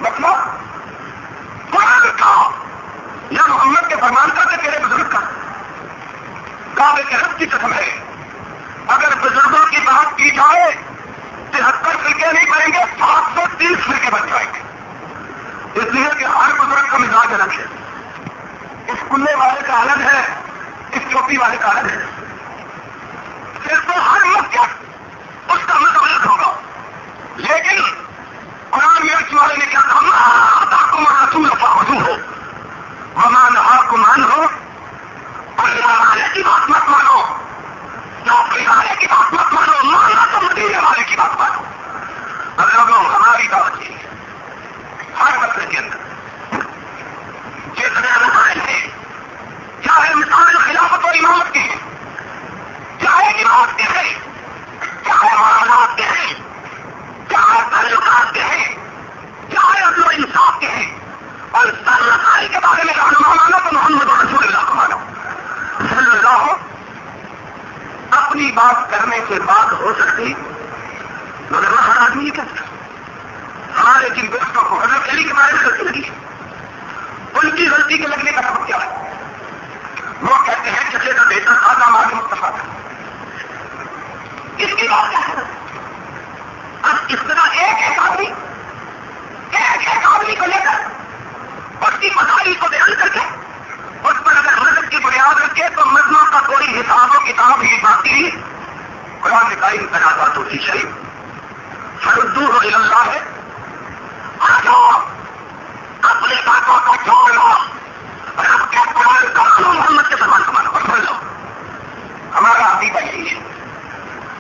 مطلب قرآن کا یا محمد کے فرمان کا کہ تیرے بزرگ کا کعبے کے رب کی قسم ہے اگر بزرگوں کی بات کی جائے 73 فرقے نہیں بنیں گے، 730 فرقے بن جائیں گے. اس لیے کہ ہر بزرگ کا مزاج الگ ہے. اس کلے والے کا الگ ہے، اس چوپی والے کا الگ ہے. پھر تو ہر مسجد اس کا مذہب الگ ہوگا. لیکن قرآن میں عرش والے نے کیا کہا؟ آتاکم الرسول فخذوہ وما نہاکم عنہ. اللہ والے کی بات مت مانو، چوپی والے کی بات مت مانو، ماننا تو مدینے والے کی بات مانو. اب لوگوں ہماری دعوت یہ ہے ہر مسئلے کے اندر جتنے مسائل ہیں، چاہے مسائل خلافت اور امامت کے ہیں، چاہے امامت کے ہیں، چاہے معاملات کے ہیں، چاہے تعلقات کے ہیں، چاہے عدل و انصاف کے ہیں، اور سر مسائل کے بارے میں رہنما مانو تو محمد رسول اللہ کو مانو صلی اللہ. اپنی بات کرنے کے بعد ہو سکتی مگر وہ ہر آدمی کیا ہمارے جن دوستوں کو حضرت علی کے بارے میں غلطی لگی ہے، ان کی غلطی کے لگنے کا سبب کیا ہے؟ وہ کہتے ہیں جیسے کا بیٹا تھا داماد مصطفیٰ تھا. اس کی بات کیا ہے؟ اب اس طرح ایک آدمی کو لے کر اس کی مسائل کو بیان کر کے اس پر اگر مذہب کی بنیاد رکھے تو مذہبوں کا کوئی حساب و کتاب ہی باقی. قرآن کا تنازعات ہوتی شریف فردوہ الی اللہ ہے. آ جاؤ اپنے باتوں کو چھوڑ لو، رب کے قرآن کا مانو، محمد کے فرمان کو مانو اور سن لو. ہمارا عقیدہ یہی ہے،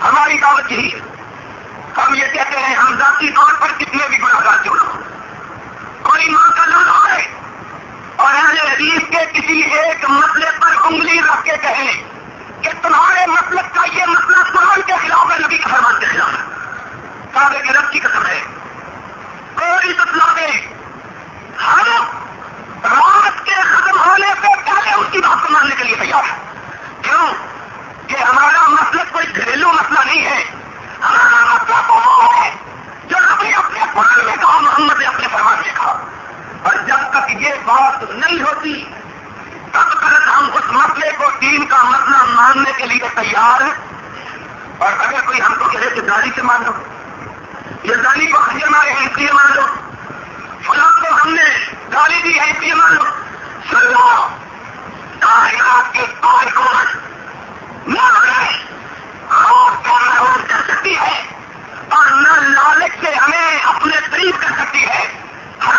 ہماری دعوت یہی ہے. ہم یہ کہتے ہیں ہم ذاتی طور پر کتنے بھی گناہگار کیوں نہ ہو، کوئی ماں کا نام آئے اور اہل حدیث کے کسی ایک مسئلے پر انگلی رکھ کے کہیں کہ تمہارے مسلک کا یہ مسئلہ قرآن کے خلاف ہے، نبی کے فرمان کے خلاف ہے، کعبے کے رب کی قسم ہے، کوئی بتلا دے، ہم رات کے ختم ہونے سے پہلے اس کی بات کو ماننے کے لیے تیار ہے. کیوں کہ ہمارا مسلک کوئی گھریلو مسئلہ نہیں ہے، ہمارا مسئلہ تو وہ ہے جو نبی اپنے قرآن میں کہا، محمد نے اپنے فرمان میں کہا. اور جب تک یہ بات نہیں ہوتی تب تک ہم اس مسئلے کو دین کا مسئلہ ماننے کے لیے تیار ہیں. اور اگر کوئی ہم کو کہے کہ داڑھی سے مان لو، یہ داڑھی کو خنجر مارے ہیں اس لیے مان لو، فلاں کو ہم نے گالی دی ہے اس لیے مان لو، سلو کائنات کے پار کو نہ خوف کا محور کر سکتی ہے اور نہ لالچ سے ہمیں اپنے قریب کر سکتی ہے. ہم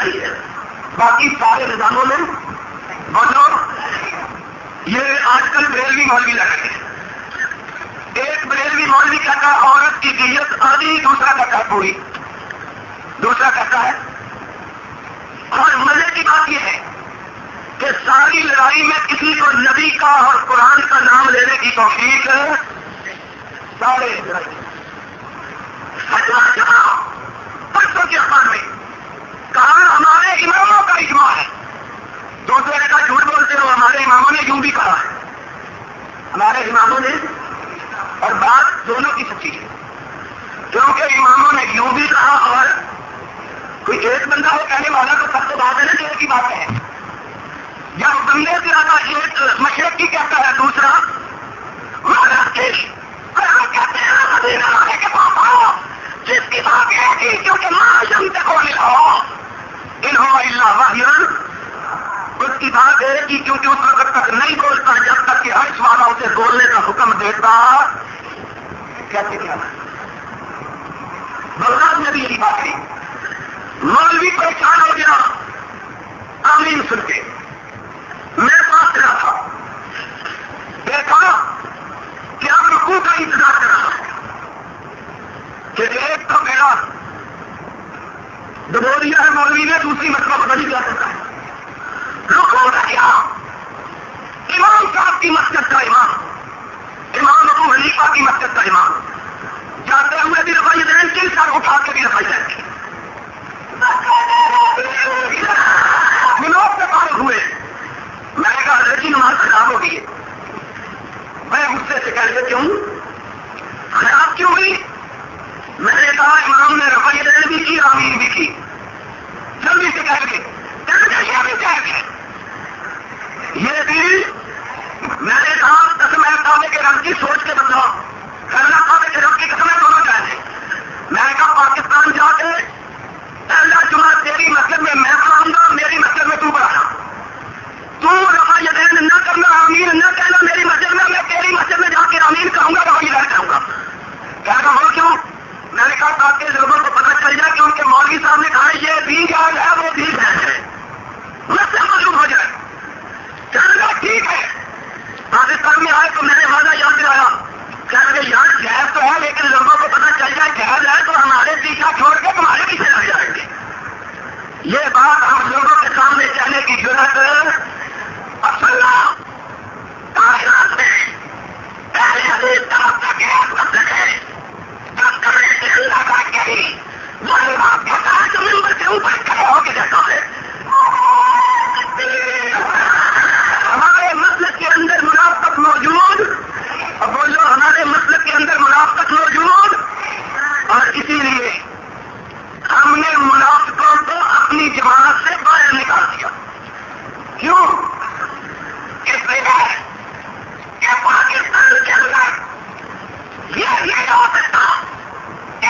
لڑائی ہے، باقی سارے نظاموں میں بولو یہ آج کل بریلوی مولوی لڑ رہے ہیں. ایک بریلوی مولوی کہتا ہے عورت کی دیت آدھی، دوسرا کہتا ہے پوری، دوسرا کہتا ہے. اور مزے کی بات یہ ہے کہ ساری لڑائی میں کسی کو نبی کا اور قرآن کا نام لینے کی توفیق ہے. سارے لڑائی پرسوں کے اخبار میں کہا ہمارے اماموں کا اجماع ہے. دوسرے نے کہا جھوٹ بولتے ہو، ہمارے اماموں نے یوں بھی کہا ہے. ہمارے اماموں نے، اور بات دونوں کی سچی ہے، کیونکہ اماموں نے یوں بھی کہا اور کوئی ایک بندہ ہو کہنے والا تو سب سے بات ہے نا کہ ایک ہی بات ہے. یا بندے سے زیادہ ایک مشرق کی کہتا ہے، دوسرا کہتے ہیں کہ پاپا جس کی بات ہے کہ کیونکہ معاشم سے کو ملا انہوں اللہ واہر، اس کی بات ہے کہ کیونکہ اس وقت تک نہیں بولتا جب تک کہ عرش والا اسے بولنے کا حکم دیتا. کیسے کیا بغداد نے بھی یہی بات کی. مولوی پریشان ہو گیا آمین سن کے. میں بات کر رہا تھا، دیکھا کہ اب رکوع کا انتظار کر رہا ہے کہ ایک تو میرا دبو دیا ہے مولوی نے، دوسری مسئلہ پتہ نہیں کیا کرتا ہے. رکوع ہو گیا. امام صاحب کی مسجد کا امام، امام ابو حنیفہ کی مسجد کا امام جاتے ہوئے بھی رفائی دین کی، سر اٹھا کے بھی رفائی دین کی. منوب سے فارغ ہوئے. میں نے کہا حضرت جی نماز خراب ہو گئی ہے. میں غصے سے کہہ رہے کیوں خراب کیوں ہوئی؟ میں نے کہا امام نے رفائی دین بھی کی، آمین بھی کی. جلدی سے کہہ گئے یہ بھی. میں نے کہا قسم ہے کعبے کے رنگ کی سوچ کے بدلا، کرنا کعبے کے رنگ کی قسم ہے دونوں چاہتے. میں نے کہا پاکستان جا کے پہلا جمعہ تیری مسجد میں میں پڑھاؤں گا، میری مسجد میں تو پڑھانا. تو رفائی دین نہ کرنا، آمین نہ کہنا میری مسجد میں تیری مسجد میں جا کے آمین کہوں گا، رفائی دین کہوں گا. کہہ رہا ہوں کیوں؟ میں نے کہا تاکہ لوگوں کو پتہ چل جائے کہ ان کے مولوی صاحب نے کہا یہ بھی جائز ہے، وہ بھی جائز ہے، مسئلہ معلوم ہو جائے. کہنا ٹھیک ہے. پاکستان میں آئے تو میں نے وعدہ یاد دلایا، کہہ رہے یار جائز تو ہے لیکن لوگوں کو پتہ چل جائے جائز ہے تو ہمارے پیچھا چھوڑ کے تمہارے پیچھے لگ جائیں گے. یہ بات ہم لوگوں کے سامنے کہنے کی ضرورت اصل کائنات میں پہلے حدیث طرف تک ہے. جب کرنے سے اللہ کا کہی وہ بات کہتا ہے جو ممبر سے اوپر کھڑے ہو کے دیتا ہے. ہمارے مسلک کے اندر منافقت موجود، اور بولو ہمارے مسلک کے اندر منافقت موجود، اور اسی لیے ہم نے منافقوں کو اپنی جماعت سے باہر نکال دیا. کیوں؟ اس لیے کہ پاکستان کے اندر یہ نہیں ہو سکتا کہ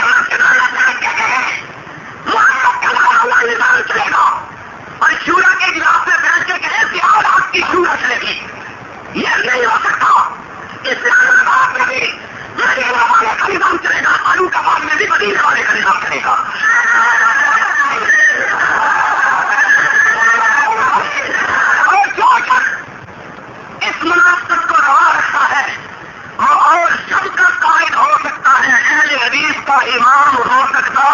نظام چلے گا اور شورا کے اجلاس میں بیٹھ کے کہے کہ آپ کی شورا چلے گی. یہ نہیں ہو سکتا. اسلام آباد میں بھی مدینہ والے کا نظام چلے گا، فاروق آباد میں بھی مدینہ والے کا نظام چلے گا. اور جو شخص اس منافقت کو روا رکھتا ہے وہ اور سب کا قائد ہو سکتا ہے، اہل حدیث کا امام ہو سکتا.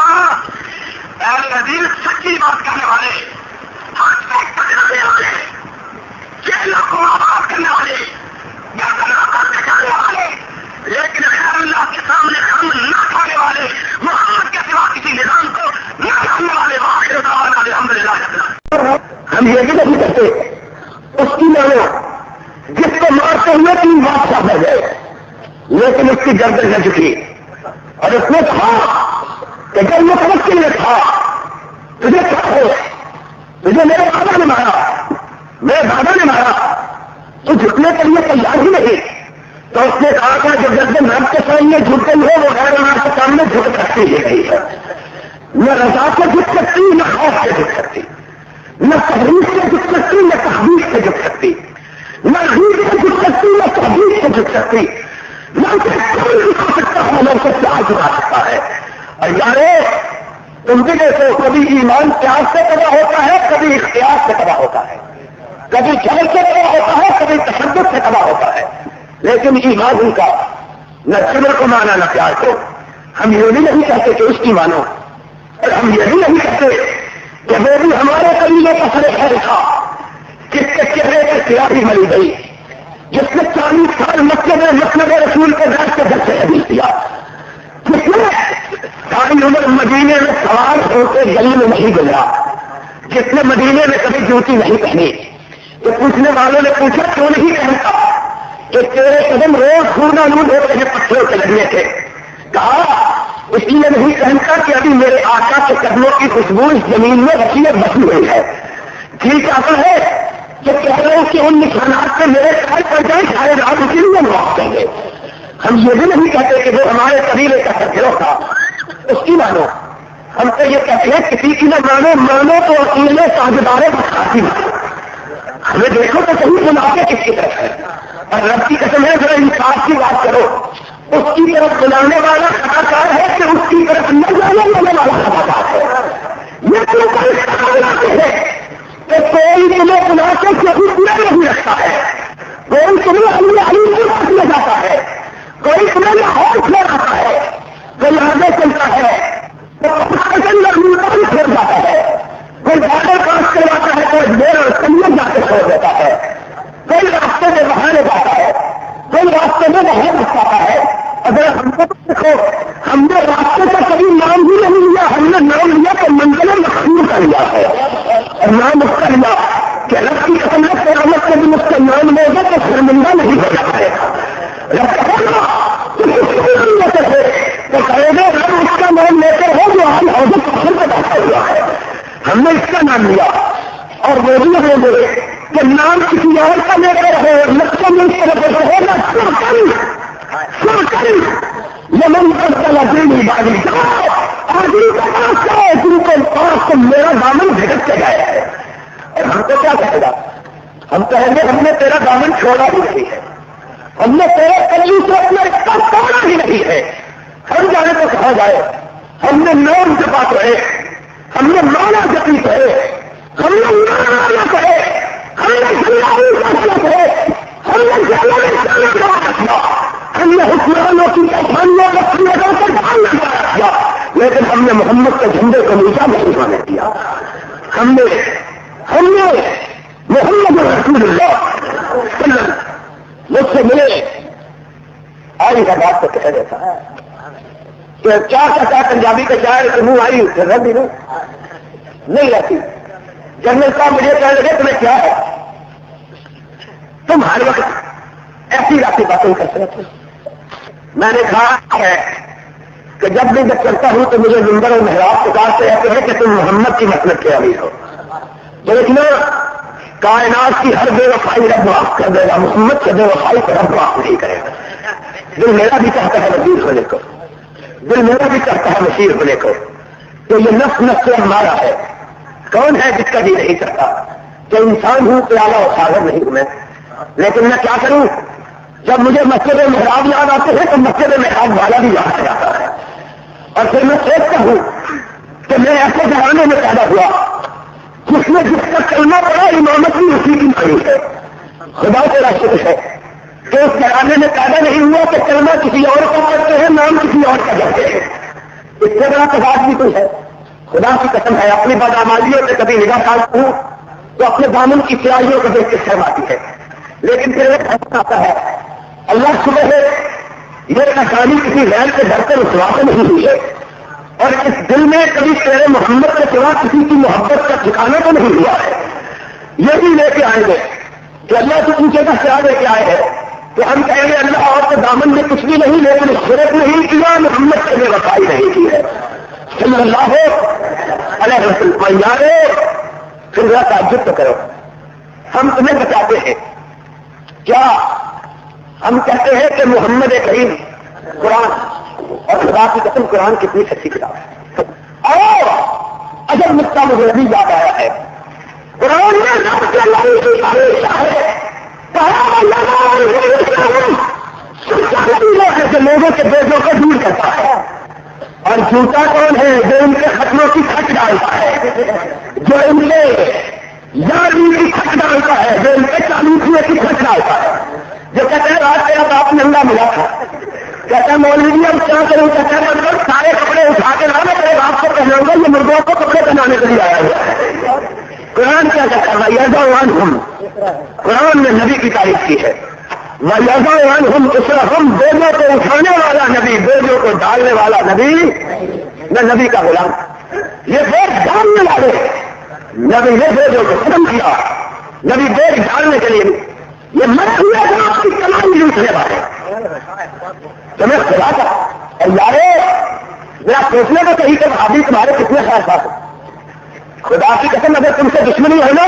اہل حدیث سچی بات کرنے والے، ہاتھ پیک پکڑانے والے، جیلوں کو آباد کرنے والے، یا بچانے والے، لیکن خیر اللہ کے سامنے ہم نہ کھانے والے، محمد کے سوا کسی نظام کو نہ کھانے والے. ہم یہ بھی نہیں کرتے اس کی مانا جس کو مارتے ہوئے 3 بادشاہ ہو گئے، لیکن اس کی گردن نہ جھکی اور اس نے کہا کہ جب یہ سمجھ کے لیے تھا تجھے کیا ہو، تجھے میرے بابا نے مارا، میرے دادا نے مارا، تو جھکنے کے لیے تیار ہی نہیں. تو اس نے کہا تھا جو گردن رب کے سامنے جھک گئی ہے وہ غیر اللہ کے سامنے جھک سکتی ہی نہیں ہے. نہ رضا سے جھک سکتی، نہ خوف سے جھک سکتی، نہ تحریف سے جھک سکتی، نہ تحریف سے جھک سکتی، نہ غیر سے جھک سکتی، نہ تحریف سے جھک سکتی، نہ اسے کوئی جھکا سکتا ہے، نہ اسے کیا جھکا سکتا ہے. اور یارے تم بھی دیکھو کبھی ایمان پیار سے تباہ ہوتا ہے، کبھی اختیار سے تباہ ہوتا ہے، کبھی جھل سے تباہ ہوتا ہے، کبھی تشدد سے تباہ ہوتا ہے، لیکن ایمان ان کا نہ صبر کو مانا نہ پیار کو. ہم یہ بھی نہیں کہتے کہ اس کی مانو، اور ہم یہ بھی نہیں کہتے کہ وہ بھی ہمارے قبیلے کا سر خیر تھا جس کے چہرے پر سیاہی ملی گئی، جس نے 40 سال مسجد رسول کے گھر سے گھر سے حدیث دیا، جس نے ساری عمر مدینے میں سوار ہو کے گلی میں نہیں گزرا، جس نے مدینے میں کبھی جوتی نہیں پہنی. تو پوچھنے والوں نے پوچھا کیوں نہیں پہنتا کہ تیرے قدم روز خون آلود ہوتے ہیں پتھروں کے لگنے کے. کہا اس لیے نہیں پہنتا کہ ابھی میرے آقا کے قدموں کی خوشبو اس زمین میں وسیع بسی ہوئی ہے. ٹھیک آتا ہے کہ کہہ رہے ہیں کہ ان نشانات سے میرے خیال پڑ جائے شاید آپ اسی لیے معاف دیں گے. ہم یہ بھی نہیں کہتے کہ وہ ہمارے قبیلے کا سرگرو تھا اس کی مانو. ہم تو یہ کہتے ہیں کسی کی نہ مانو تو اکیلے ساجدارے بخاتی مانو. ہمیں دیکھو تو صحیح منافع کس کی طرف ہے، اور رب کی قسم ہے ذرا انصاف کی بات کرو. اس کی طرف بلانے والا خطاکار ہے کہ اس کی طرف نہ جانے والا خطاکار ہے. یہ تو بناتے ہیں کہ کوئی تمہیں بنا کے کبھی پورا نہیں رکھتا ہے، کوئی تمہیں علی میں جاتا ہے، کوئی تمہیں لاہور چھوڑ رہا ہے، کوئی آگے چلتا ہے تو چھوڑ جاتا ہے، کوئی بارڈر کراس کرواتا ہے، کوئی دیر اور سنگل جا کے چھوڑ دیتا ہے، کوئی راستے میں بہانے جاتا ہے، کوئی راستے میں وہاں بچاتا ہے. اگر ہم کو دیکھو ہم نے راستے کا کبھی نام بھی نہیں لیا، ہم نے نام لیا تو منزل مخصوص کا لیا ہے، اور نام اس کا لیا کہ رب کی قسم ہے قیامت کے دن اس کا نام لے گا تو شرمندہ نہیں ہو جاتا ہے. رب تو کہے گا رب اس کا نام لیتے ہو جو ہم حوض فخر پہ بیٹھا ہوا ہے، ہم نے اس کا نام لیا. اور وہ بھی ہو گئے کہ نام کسی اور کا لے کر ہو لکشن میں اس طرح سے ہوگا یمن پر چلا دینی بازی آدمی کا پاس ہے تم کو پاس تو میرا دامن بھٹک کے گیا ہے. اور ہم کو کیا کہے گا؟ ہم کہیں گے ہم نے تیرا دامن چھوڑا ہی نہیں ہے، ہم نے تیرے کلی سے اپنا رشتہ توڑا ہی نہیں ہے. ہم جانے تو کہا جائے ہم نے نام جپا رہے، ہم نے مانا جپی کہے، ہم نے نانا کہے، ہم نے کہے، ہم نے ہم نے حکمرانوں کی کہانیوں کو کھلے کر کے ڈالنا کیا، لیکن ہم نے محمد کے جھنڈے کو نیچا نہیں ہونے دیا. ہم نے محمد رسول اللہ مجھ سے ملے آئی کا بات تو کہہ دیتا ہے کہ کیا کہتا ہے پنجابی کا شاعر کہ منہ آئی رہی نہیں رہتی. جنرل صاحب مجھے کہنے لگے تمہیں کیا ہے، تم ہر وقت ایسی راتی باتیں کرتے رہتے. میں نے کہا ہے کہ جب بھی میں کرتا ہوں تو مجھے منبر اور محراب پکارتے رہتے ہیں کہ تم محمد کی مسلک کے امیر ہو. دیکھنا کائنات کی ہر بے وفائی رب معاف کر دے گا، محمد کے بے وفائی کو رب معاف نہیں کرے گا. دل میرا بھی چاہتا ہے وزیر ہونے کو، دل میرا بھی چاہتا ہے مشیر ہونے کو. تو یہ نفس نفس ہمارا ہے. کون ہے جس کا جی نہیں چاہتا کہ انسان ہوں پیالہ اور ساگر نہیں ہوں میں. لیکن میں کیا کروں جب مجھے مسجد محراب یاد آتے ہیں تو مسجد محراب والا بھی یاد آ جاتا ہے. اور پھر میں سوچتا ہوں کہ میں ایسے زمانے میں پیدا ہوا جس میں جس کا کلمہ پڑا امامت بھی اسی کی مانی ہے. خدا تیرا شکر ہے کہ اس زمانے میں پیدا نہیں ہوا کہ کلمہ کسی اور کا پڑھتے ہیں نام کسی اور کا جاتے ہیں. اس سے بڑا تضاد بھی کوئی ہے. خدا کی قسم ہے اپنی بدعمالیوں سے کبھی نگاہ ڈالتا ہوں تو اپنے دامن کی سیاہیوں کو دیکھ کے شرم آتی ہے. لیکن پھر ایک حق آتا ہے اللہ صبح ہے یہ نشانی کسی غیر کے ڈر سے رسوا سے نہیں ہوئی ہے، اور اس دل میں کبھی تیرے محمد کے سوا کسی کی محبت کا ٹھکانا تو نہیں ہوا ہے. یہ بھی لے کے آئیں گے کہ اللہ سے پوچھے گا کیا لے کے آئے ہیں تو ہم کہیں گے اللہ اور کے دامن میں کچھ بھی نہیں، لیکن شرک نہیں کیا، محمد کے لیے وفائی نہیں کی ہے صلی اللہ علیہ وسلم. یارے پھر ذرا تعجب تو کرو، ہم تمہیں بتاتے ہیں کیا ہم کہتے ہیں کہ محمد کریم قرآن اور خدا کی قسم قرآن کتنی سچی کتاب ہے. اور اجب نقطہ مجھے ابھی یاد آیا ہے قرآن میں رب کے اللہ کی تعریف ہے جو لوگوں کے بیٹوں کو دور کرتا ہے. اور جھوٹا کون ہے جو ان کے ختموں کی ڈالتا ہے، جو ان کے یارویں کی کھٹ ڈالتا ہے، جو ان کے 40ویں کی کھٹ ڈالتا ہے، جو کہتے ہیں رات تیرا باپ ننگا ملا تھا، کہتا ہے مولوی جی اب کیا کروں، کہتا ہے مطلب سارے کپڑے اٹھا کے لانا میرے باپ کو پہناؤں گا، یہ مردوں کو کپڑے پہنانے کے لیے آیا ہوا ہے۔ قرآن کیا کہتا ہے وَيَضَعُ قرآن نے نبی کی تعریف کی ہے، وَيَضَعُ عَنْهُمْ إِصْرَهُمْ، بوجھوں کو اٹھانے والا نبی، بوجھوں کو ڈالنے والا نبی، نہ نبی کا غلام، یہ بوجھ ڈالنے والے نبی نے بوجھوں کو ختم کیا، نبی بوجھ ڈالنے کے لیے یہ مرے ہوئے آپ کی کمائی لوٹنے والے تمہیں خدا تھا۔ اور یارے میرا سوچنے کا صحیح کہ بھابھی تمہارے کتنے خیر خاص خدا کی قسم، اگر تم سے دشمنی ہے نا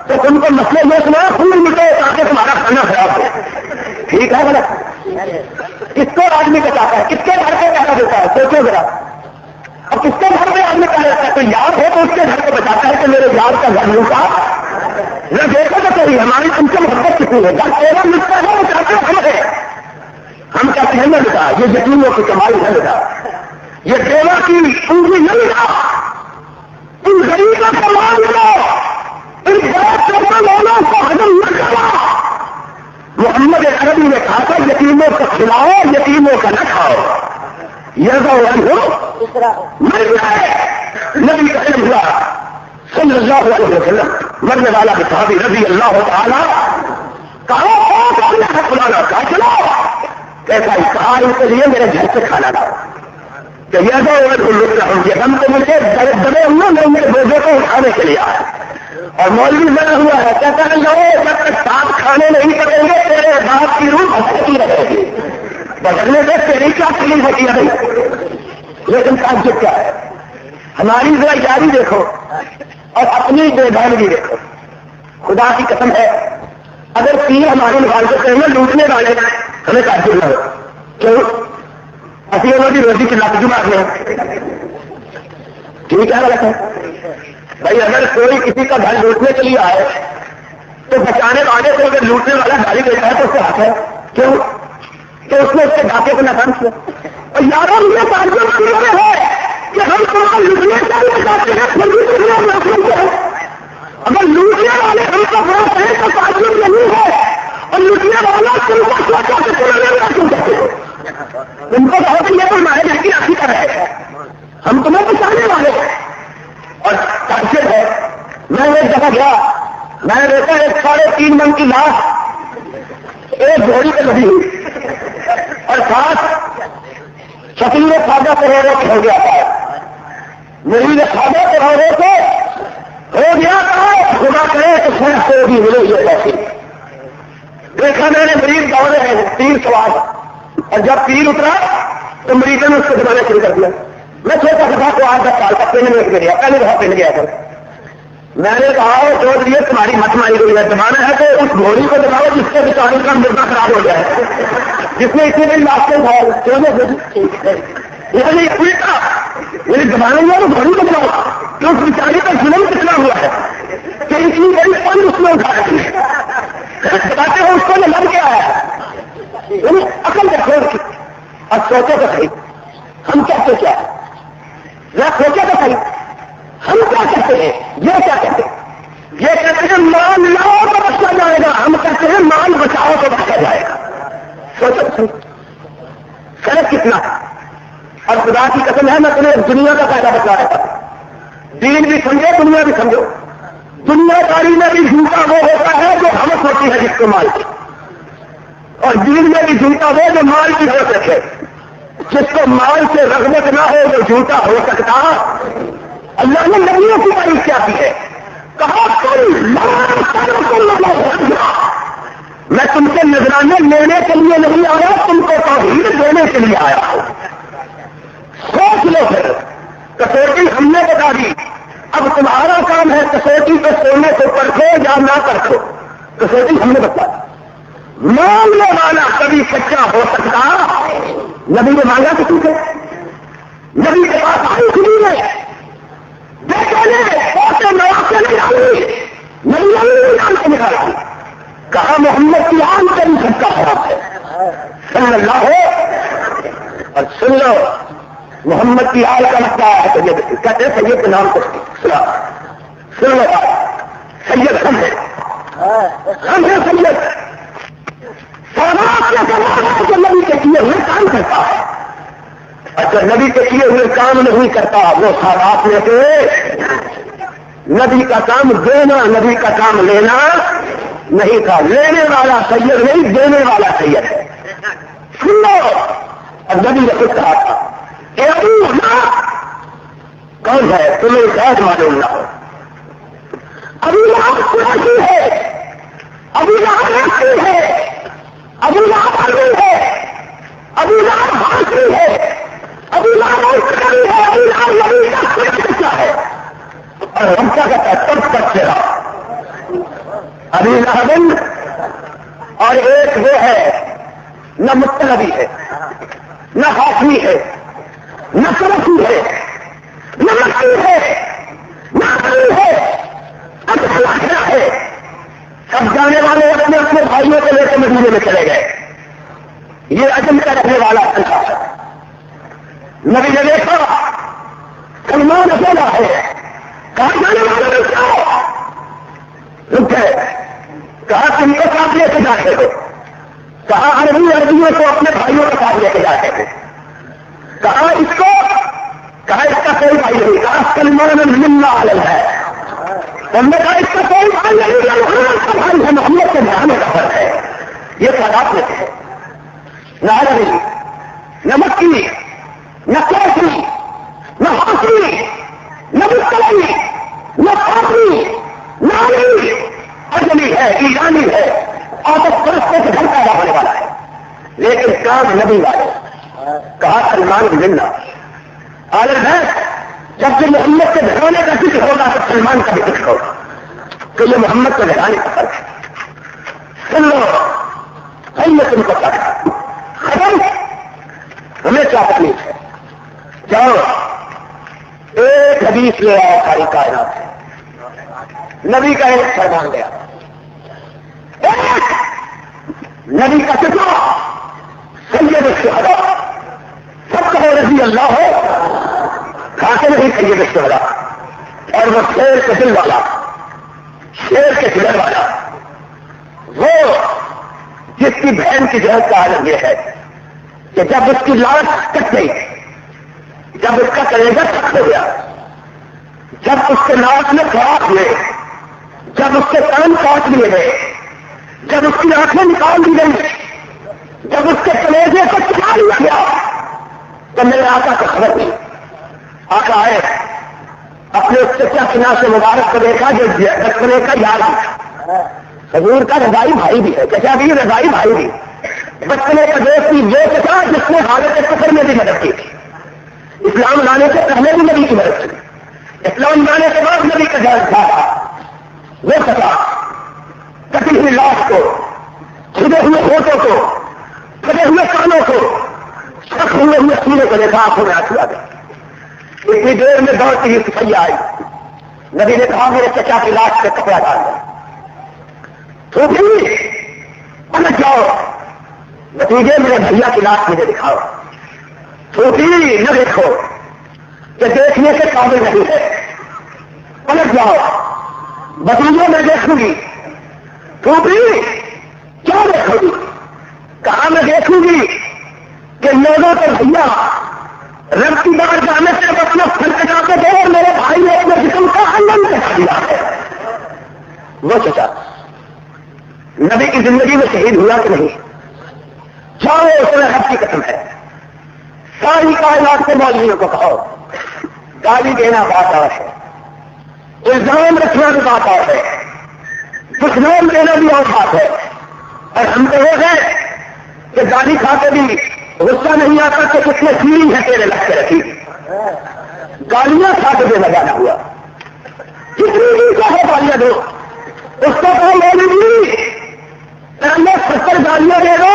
تو تم کو مسئلے یہ سنا خون مٹے تاکہ تمہارا کھانا خراب ہو، ٹھیک ہے غلط؟ کس کو آدمی بچاتا ہے، کس کے گھر پہ کہنا دیتا ہے، سوچو ذرا، اور کس کے گھر پہ آدمی کہا جاتا ہے، تو یاد ہو تو اس کے گھر کو بچاتا ہے کہ میرے یاد کا گھر لوٹا نہ، دیکھو تو صحیح ہماری تم سے محبت کتنی ہے، جب تیرا ملتا ہے وہ چاہتے ہم ہے، ہم کہتے ہیں نہ لٹا، یہ یتیموں کی کمائی نہ لٹا، یہ بیوہ کی پونجی نہ لٹا، ان غریبوں کا مال لو، ان غریب کرنے والوں کو ہضم نہ کرا۔ محمد عربی نے کہا تھا یتیموں کو کھلاؤ، یتیموں کا نہ کھاؤ، مر جائے نبی کا علم ہوا صلی اللہ علیہ وسلم، مرنے والا صحابی رضی اللہ تعالیٰ کہا کھلانا، کہا چلو کیسا ہی کہا ان کے لیے میرے گھر سے کھانا لاؤ، کہ یہ ہم تو مجھے دبے ہوئے میں میرے بوجھے کو اٹھانے کے لیے آیا، اور مولوی لگا ہوا ہے کہتا ہے لو جب تک ساتھ کھانے نہیں پڑیں گے تیرے باپ کی روح بھٹکتی رہے گی، بدلنے سے تیری کیا تکلیف ہوتی ہے بھائی؟ لیکن تعجب کیا ہے، ہماری ذرا یاری دیکھو اور اپنی بے دھیانگی دیکھو، خدا کی قسم ہے اگر پیر ہمارے مخالفت کریں گے لوٹنے والے ہمیں تعجب نہ ہو، کیوں؟ اسی انہوں کی روزی کی لت جو مارنے ہیں، ٹھیک ہے غلط ہے بھائی؟ اگر کوئی کسی کا گھر لوٹنے کے لیے آئے تو بچانے والے کو اگر لوٹنے والا گالی دیتا ہے تو اس سے حق ہے، کیوں کہ اس نے اس کے ڈاکے کو ناکام کیا۔ اور یاروں مجھے تعجب یہ ہے کہ ہم تمہیں لوٹنے کے لیے جاتے ہیں پھر بھی تمہیں ناکام کیا ہے، اگر لوٹنے والے ہم کو بہت ہے تو تعجب نہیں ہے، اور لوٹنے والا تم کو سوچا کہ تمہیں ناکام کرتے ہو، تم کو بہت یہ تو ہمارے گھر کی راکھی کر رہے ہیں، ہم تمہیں بچانے والے ہیں۔ اور تعجب ہے، میں ایک جگہ گیا، میں نے دیکھا 3.5 من کی لاش ایک گھوڑی پہ لگی ہوئی اور ساتھ شکیل خواجہ کروڑوں کے ہو گیا تھا، مریض خواجہ کروڑوں سے ہو گیا تھا، خدا کرے تو صحت سے بھی ملے یہ پیسے۔ دیکھا میں نے مریض دوڑ رہے ہیں تیر سوار، اور جب تیر اترا تو مریضوں نے اس کو دبانا شروع کر دیا۔ میں چھوٹا سا کو 8-10 سال تک پہلے میں گیا، پہلے دفعہ پہن گیا تھا، میں نے کہا وہ سوچ لیے تمہاری مت ماری گئی ہے، دبانا ہے تو اس گھوڑی کو دباؤ جس سے بچانے کا مردہ خراب ہو جائے، جس میں اتنے دن لاسٹ یہ الٹا میری دبانے میں گھوڑی کو دباؤ کہ اس بچانے کا ظلم کتنا ہوا ہے کہ اتنی بڑی پن اس میں اٹھا رہی ہے، بتاتے ہو اس کو لگ گیا ہے، عقل دیکھو اور سوچو تو صحیح ہم کہتے کیا ہے، ذرا سوچو تو صحیح ہم کیا کہتے ہیں، یہ کیا کہتے ہیں، یہ کہتے ہیں مال لاؤ تو بچا جائے گا، ہم کہتے ہیں مال بچاؤ تو بچا جائے گا، سوچو تو صحیح فرق کتنا۔ اور خدا کی قسم ہے میں تمہیں دنیا کا فائدہ بتا رہا تھا، دین بھی سمجھو دنیا بھی سمجھو، دنیا داری میں بھی جھوٹا وہ ہوتا ہے جو ہمت ہوتی ہے جس کو مال کی، اور دین میں بھی جھوٹا وہ جو مال کی ہو سکے، جس کو مال سے رغبت نہ ہو وہ جھوٹا ہو سکتا۔ اللہ نے نبیوں کی تعریف کیا کی ہے، کہا میں تم سے نذرانے لینے کے لیے نہیں آیا، تم کو توحید دینے کے لیے آیا ہوں۔ سوچ لو پھر، کسوٹی ہم نے بتا دی، اب تمہارا کام ہے کسوٹی پہ سونے کو پرکھو یا نہ پرکھو، کسوٹی ہم نے بتا دی۔ مانگنے والا کبھی سچا ہو سکتا، نبی نے مانگا کسی سے، نبی کے پاس آئی کسی نے بیٹے نے پوتے نواسے نہیں ڈالی، نبی نے جان سے نکالا، کہا محمد کی آن کا بھی سچا خراب ہے صلی اللہ ہو۔ اور سن لو محمد کی آل کا مسئلہ ہے سید کہتے ہیں سید کے نام کو سن لو سید ہم ہے سید سادات کے زمانہ جو نبی کے کیے ہوئے کام کرتا ہے، اچھا نبی کے کیے ہوئے کام نہیں کرتا وہ سادات میں سے نبی کا کام دینا، نبی کا کام لینا نہیں تھا. لینے والا سید نہیں، دینے والا سید ہے. سن لو. اور نبی نے خود کہا تھا کہ ابو لہب کون ہے تمہیں شاید معلوم نہ ہو. ابو لہب قریشی ہے، ابو لہب ہاشمی ہے، ابو لہب علی ہے، ابو لہب ہاشمی ہے، ابو لہب عثمانی ہے، ابو لہب نبی کا کوئی بچہ ہے. اور ہم کیا کہتا ہے تب تک چلا ابھی لہب. اور ایک وہ ہے نہ مطلبی ہے، نہ ہاشمی ہے، نہ قریشی ہے، نہ مکی ہے، نہ علی ہے، اب ہے. سب جانے والے اپنے اپنے بھائیوں کو لے کے مدینے میں چلے گئے. یہ عجم کا رہنے والا تھا. نبی نے دیکھا سلمان اکیلا ہے، کہاں جانے والے رک گئے. کہا تم کو ساتھ لے کے جاتے ہو، کہا عربیوں کو اپنے بھائیوں کے ساتھ لے کے جاتے ہو. کہا اس کو، کہا اس کا کوئی بھائی نہیں. کہا سلمان منا عالم ہے. ہم نے کہا اس کا کوئی بھائی نہیں، محمد کا بھائی ہے، محمد کے بھائی کا فرق ہے. یہ تعداد میں ہے. نہ عربی، نہ مکی، نہ قریشی، نہ ہاشمی، نہ مطلبی، نہ قاسمی، نہ علی. اجلی ہے، ایرانی ہے، اور پرستوں سے گھر پیدا ہونے والا ہے، لیکن کام نبی والے. کہا سلمان ملنا عالم ہے. جب یہ محمد کے گھرانے کا ذکر ہوگا تو سلمان کا بھی ذکر ہوگا کہ یہ محمد کے گھرانے کا فرق ہے. سن لو ہم نے تم کو کہا خبر ہمیں کیا تکلیف ہے. جاؤ ایک حدیث لے آیا ساری کائنات سے. نبی کا ایک فرمان گیا، نبی کا ٹکڑا سید الشہداء. سب کہو رضی اللہ ہو، کھاتے نہیں سید الشہداء. اور وہ شیر کے دل والا، شیر کے دل والا، وہ جس کی بہن کی جہت کا عالم یہ ہے کہ جب اس کی لاش کٹ گئی، جب اس کا کلیجہ کٹ ہو گیا، جب اس کے ناک میں خراب ہوئے، جب اس کے کان کاٹ لیے گئے، جب اس کی آنکھیں نکال دی گئی، جب اس کے کلیجے کو چلا لیا گیا، تو میرے آقا کو خبر نہیں. آقا آئے، اپنے اس چچا کنا سے مبارک کو دیکھا جو بچپنے کا یاد تھا. حضور کا رضائی بھائی بھی ہے، چچا بھی رضائی بھائی بھی، بچپنے کا دوست بھی وہ چچا جس نے حالت کفر میں بھی مدد کی تھی. اسلام لانے سے پہلے بھی نبی کی مدد کی، اسلام لانے کے بعد نبی کا جہاز تھا. وہ چچا کٹی ہوئی لاش کو، چھدے ہوئے ہوٹوں کو، پھٹے ہوئے کانوں کو، سخت ہوئے ہوئے سینے کو دیکھا، آنکھوں میں آنسو آ گئے. اتنی دیر میں دوڑتی ہوئی سفیا آئی. نبی نے کہا میرے چچا کی لاش پہ کپڑا ڈال دیں. تھوڑی پلٹ جاؤ، نتیجے میرے بھیا کی لاش مجھے دکھاؤ. تھوڑی نہ دیکھو کہ دیکھنے کے قابل نہیں ہے. پلٹ جاؤ، بتیجے میں دیکھوں گی. تھوڑی کیا دیکھو گی؟ کہاں میں دیکھوں گی کہ لوگوں کے بھیا رب کی بار جانے سے اپنا پھر کٹاتے تھے اور میرے بھائی نے اپنے جسم کا آنند دکھا دیا ہے. وہ چچا نبی کی زندگی میں شہید ہوا کہ نہیں؟ جاؤ اس میں رب کی قسم ہے. ساری کائنات کے مولویوں کو کہو گالی دینا بات اور ہے، الزام رکھنا بھی بات اور ہے، دشنام دینا بھی اور بات ہے. اور ہم تو وہ ہے کہ گالی کھا کے بھی غصہ نہیں آتا کہ کس نے سیڑھی ہے تیرے لگ کے رکھی. گالیاں کھا کے بے مزہ ہوا. کتنی بھی چاہے گالیاں دو، اس کو کہو میں نہیں 70 گالیاں دے دو،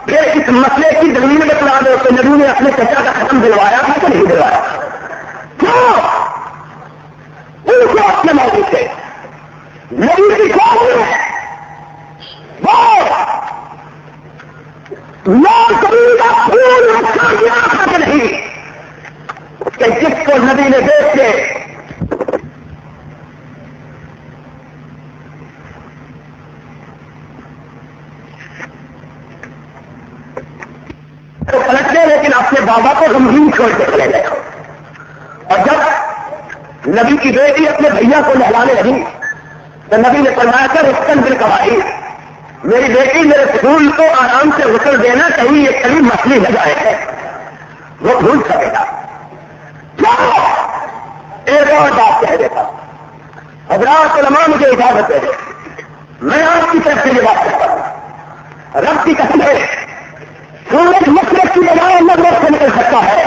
پھر اس مسئلے کی دلیل بتلا دو کہ نبی نے اپنے چچا کا ختم دلوایا تھا کہ نہیں دلوایا. کیوں ان کو اپنے موضوع سے نبی کی قوم ہے وہ نو کبھی کا خون رکھا گیا تھا کہ نہیں. کہ جس کو نبی نے دیکھ کے تو پلٹ گئے لیکن اپنے بابا کو غمگین چھوڑ کے چلے گئے. اور جب نبی کی بیٹی اپنے بھیا کو نہلانے لگی تو نبی نے فرمایا کر رستن دل کبائی میری بیٹی میرے پھول کو آرام سے غسل دینا کہیں یہ کبھی مچھلی نہ جائے ہے وہ بھول سکے گا. ایک اور بات کہہ دیتا حضرات علماء مجھے اجازت دے میں آپ کی طرف سے یہ بات کرتا ہوں رب کی قسم ہے سورج مشرق کی بجائے مغرب سے نکل سکتا ہے.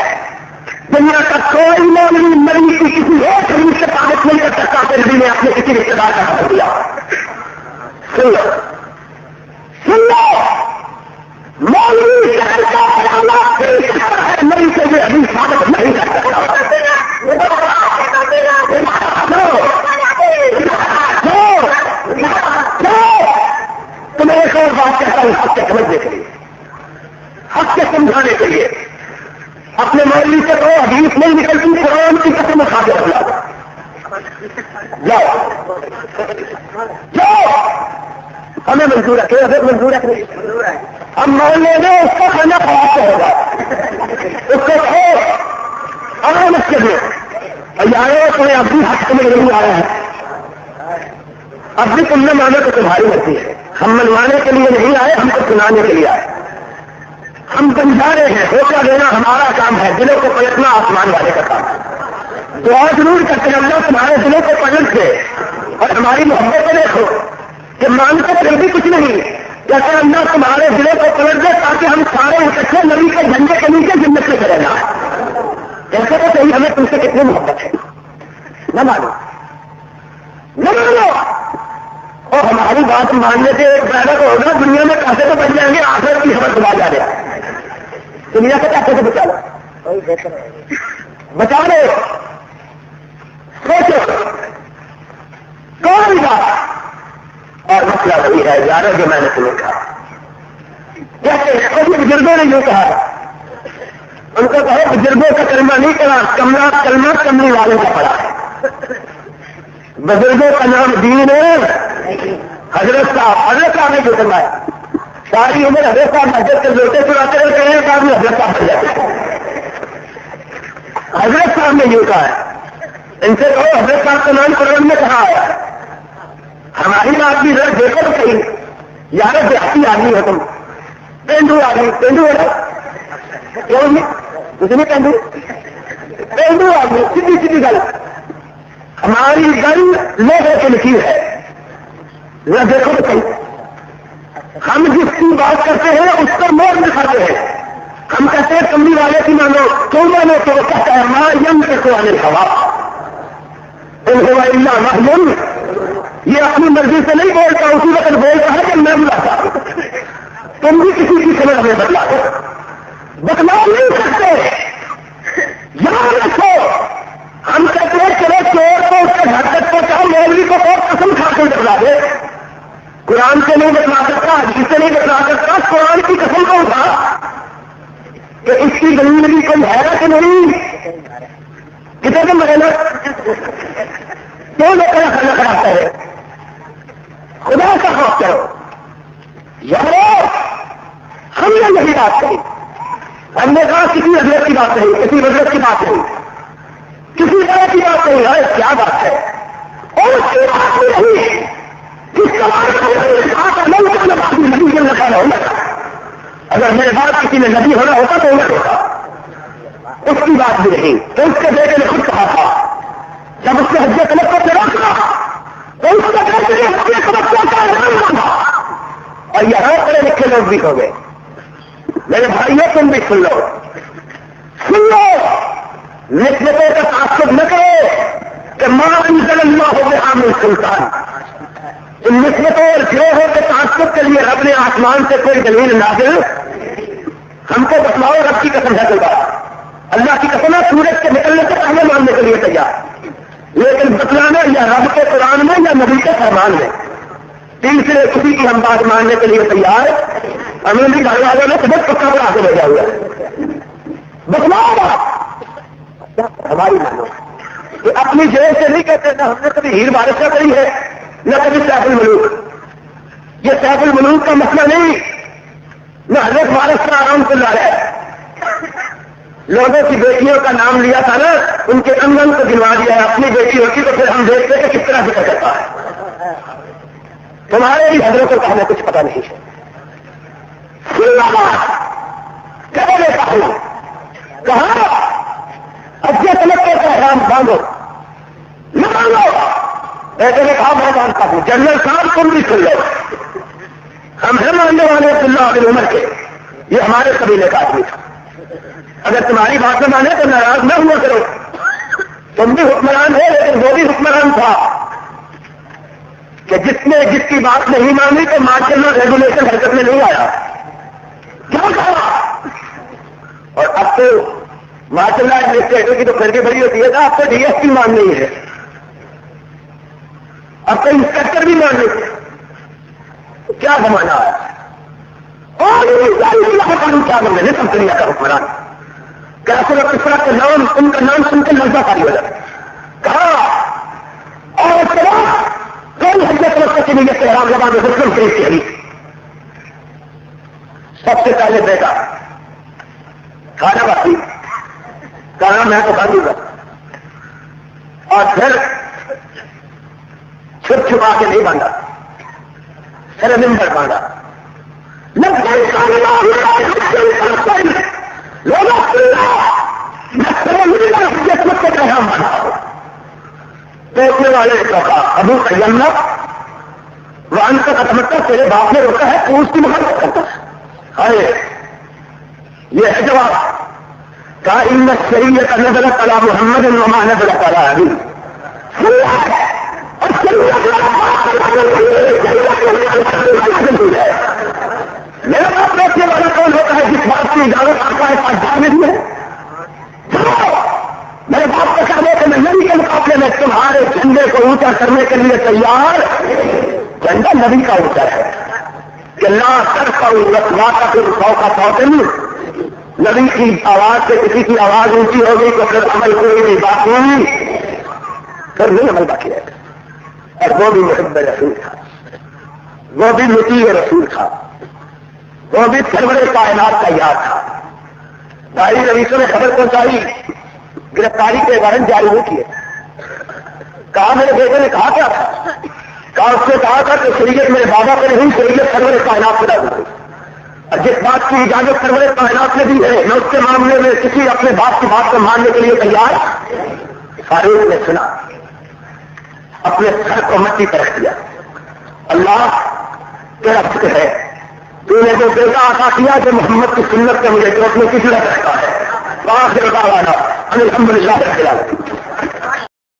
دنیا کا کوئی مولوی نبی کی کسی ایک حدیث سے ثابت نہیں کر سکتا کہ نبی نے اپنے کسی رشتے دار کا حق دیا. سن لو مولوی شہر کا خیالات ہے نبی سے یہ حدیث ثابت نہیں کر سکتا. تمہیں ایک اور بات کہتا ہوں حق کے سمجھنے کے لیے حق کے سمجھانے کے لیے اپنے مولوی سے تو حدیث نہیں نکلتی قرآن کی قسم کھا کے رکھنا جاؤ ہمیں منظور ہے کہ منظور ہے ہم مان لیں گے اس کا کھانا خراب ہوگا اس کو کہو آرام اس کے لیے یار تمہیں اب بھی حق میں نہیں آیا ہے اب بھی تم نے مانے تو تمہاری ہوتی ہے. ہم منوانے کے لیے نہیں آئے ہم کو سنانے کے لیے آئے. ہم سمجھا رہے ہیں دھوکہ دینا ہمارا کام ہے دلوں کو پلٹنا آسمان والے کا کام ہے. دعا ضرور کرتے ہیں اللہ تمہارے دلوں کو پلٹ دے اور ہماری محبت کو دیکھو کہ مانتے پھر بھی کچھ نہیں جیسے اللہ تمہارے دلوں کو پلٹ دے تاکہ ہم سارے اکٹھے نبی کے جھنڈے کے نیچے جنت سے کرے گا. جیسے تو صحیح ہمیں تم سے کتنی محبت ہے نہ مانو نہ مانو اور ہماری بات ماننے سے ایک فائدہ تو ہوگا دنیا میں پیسے تو بچ جائیں گے آخر کی خبر دبا جا رہا ہے دنیا سے پیسے سے بچا لو بچا لو سوچو کوئی بات اور مسئلہ وہی ہے یار جو میں نے تمہیں کہا کہتے ہیں کبھی بزرگوں نے یوں کہا ان کو کہو بزرگوں کا کلمہ نہیں کرا کلمہ کملی والوں کا پڑا ہے. بزرگوں کا نام دین ہے. حضرت صاحب نے جو کروایا ساری عمر حضرت صاحب مسجد کے لوٹے چلاتے رہتے ہیں بعد میں حضرت صاحب بن جاتے ہیں. حضرت صاحب نے یوں کہا ہے ان سے کہو حضرت صاحب کا نام قرآن میں کہا آیا ہے. ہماری بات بھی ذرا دیکھو تو صحیح یار دیہاتی آدمی ہو تم پینڈو آدمی پینڈو ہے کچھ نہیں پینڈو آدمی سیدھی سیدھی گل ہماری گل لوگوں کی لکیر ہے ذرا دیکھو تو صحیح. ہم جس کی بات کرتے ہیں اس پر مور دکھاتے ہیں. ہم کہتے ہیں کملی والے کی مانو تو مانو تو کہتا ہے ماں یم کے کو آنے ہوا محمود یہ اپنی مرضی سے نہیں بولتا اسی وقت بولتا ہے کہ میں بلاتا تم بھی کسی کی سمجھ میں بدلا دو بدلاؤ نہیں سکتے. یاد رکھو ہم کہتے ہیں چلو چور کو اس کے گھر تک پہنچاؤ مولوی کو قسم کھا کے بتلا دے قرآن سے نہیں بتلا سکتا حدیث سے نہیں بتلا سکتا قرآن کی قسم کو اٹھا کہ اس کی زمین بھی کوئی ہے کہ نہیں کتنے دن محنت تو کھانا کھانا کراتا ہے. خدا کا خوف کرو یارو ہم نے یہی بات کہی ہم نے کہا کسی حضرت کی بات نہیں کسی حضرت کی بات نہیں کسی طرح کی بات نہیں ہے کیا بات ہے اور اس کی بات بھی نہیں ہے کس بات نبی کے لگا ہونا اگر میرے بعد کسی نے نبی ہونا ہوتا تو انہیں ہوتا اس کی بات بھی نہیں تو اس کے بیٹے نے خود کہا تھا جب اس نے حجت طلب کو رکھا تو اس کے بیٹے نے حجت طلب کا اعلان مانگا اور یہاں پڑھے لکھے لوگ بھی ہو گئے. میرے بھائیوں تم بھی سن لو نسبتوں کا تعصب نہ کرو کہ ماں انزل اللہ ہو گئے عامل سلطان. ان نسبتوں اور گروہوں کے تعصب کے لیے رب نے آسمان سے کوئی دلیل نازل ہم کو بتلاؤ رب کی قسم ہے کوئی بات اللہ کی قسم ہے سورج کے نکلنے سے پہلے ماننے کے لیے تیار لیکن بتلانا یا رب کے قرآن میں یا نبی کے فرمان میں تیسرے کسی کی ہم بات ماننے کے لیے تیار ہمیں بھی گھر والوں نے بہت پکا بنا کے بھیجا ہوا بتلاؤ ہماری مانو کہ اپنی جیب سے نہیں کہتے نہ ہم نے کبھی ہیر بارشہ کری ہے نہ کبھی سیف الملوک. یہ سیف الملوک کا مسئلہ نہیں. نہ حضرت وارث کا آرام سے ہے. لوگوں کی بیٹیوں کا نام لیا تھا نا, ان کے انگن کو گنوا دیا ہے. اپنی بیٹی ہوتی تو پھر ہم دیکھتے کہ کس طرح ذکر کرتا ہے. تمہارے بھی حضرتوں کا ہمیں کچھ پتا نہیں ہے. کہاں اجے تلک کا احرام باندھو نہ مانگو. ایسے نے کہا میں مانتا ہوں. جنرل صاحب تم بھی سن لو, ہم ہیں ماننے والے عبداللہ بن عمر کے. یہ ہمارے قبیلے کا آدمی تھا. اگر تمہاری بات نہ مانے تو ناراض نہ ہوا کرو. تم بھی حکمران ہو لیکن وہ بھی حکمران تھا کہ جس نے جس کی بات نہیں مانی تو مارشل ریگولیشن حرکت میں نہیں آیا. کیا کہا؟ اور اب تو ماشاء اللہ ایڈمنسٹریٹر کی تو پھر کے بڑی ہوتی ہے نا. اب تو ڈی ایس پی مان نہیں ہے, اب تو انسپیکٹر بھی مان نہیں ہے. کیا زمانہ آیا. اور کیا بول رہے کمپنی کا حکمران کیسے کسرا کا نام, ان کا نام سن کے لذا پاری ہو جاتا. کہا اور اس کے بعد کون حجت وقت کے لیے احرام لگا دے حکم پیش کری. سب سے پہلے بیٹا کھانا باقی کہا میں تو کھا دوں گا, اور پھر چھپ چھپا کے نہیں باندھا, سرمندر باندھا. بیچنے والے ابو قیم وہاں کا ختمتا تیرے باپ نے روکا ہے تو اس کی محبت کرتا ہے. یہ ہے جواب. کہا ان شریعت نزلت علی محمد وما نزلت علی علی. میرا باپ بیچنے والا کون ہوتا ہے جس بات کی اجازت آپ کا پاس جانے دی ہے. میرے باپ کا کہنے کہ میں نبی کے مقابلے میں تمہارے جھنڈے کو اونچا کرنے کے لیے تیار. جھنڈا نبی کا اونچا ہے کہ لا ترفعوا فوق صوتکم. نبی کی آواز سے کسی کی آواز اونچی ہو گئی تو پھر عمل کوئی نہیں باقی, پھر نہیں عمل باقی رہتا. اور وہ بھی محب رسول تھا, وہ بھی مطیع رسول تھا, وہ بھی سرور کائنات کا یاد تھا. بھائی رئیسوں نے خبر پہنچائی, گرفتاری کے وارنٹ جاری نہیں کیے. کہا میرے بیٹے نے کہا کیا تھا؟ کہا اس نے کہا تھا کہ شریعت میرے بابا پہ نہیں, شریعت سرور کائنات پہ ڈال دی. اور جس بات کی اجازت سرور کائنات نے دی ہے میں اس کے معاملے میں کسی اپنے باپ کی بات کو ماننے کے لیے تیار. فاروق نے سنا, اپنے سر کو مٹی پر رکھ دیا. اللہ تیرا فکر ہے, تو نے جو بیٹا عطا کیا جو محمد کی سنت کے مجھے چوٹ میں کسی طرح رکھتا ہے. الحمد للہ.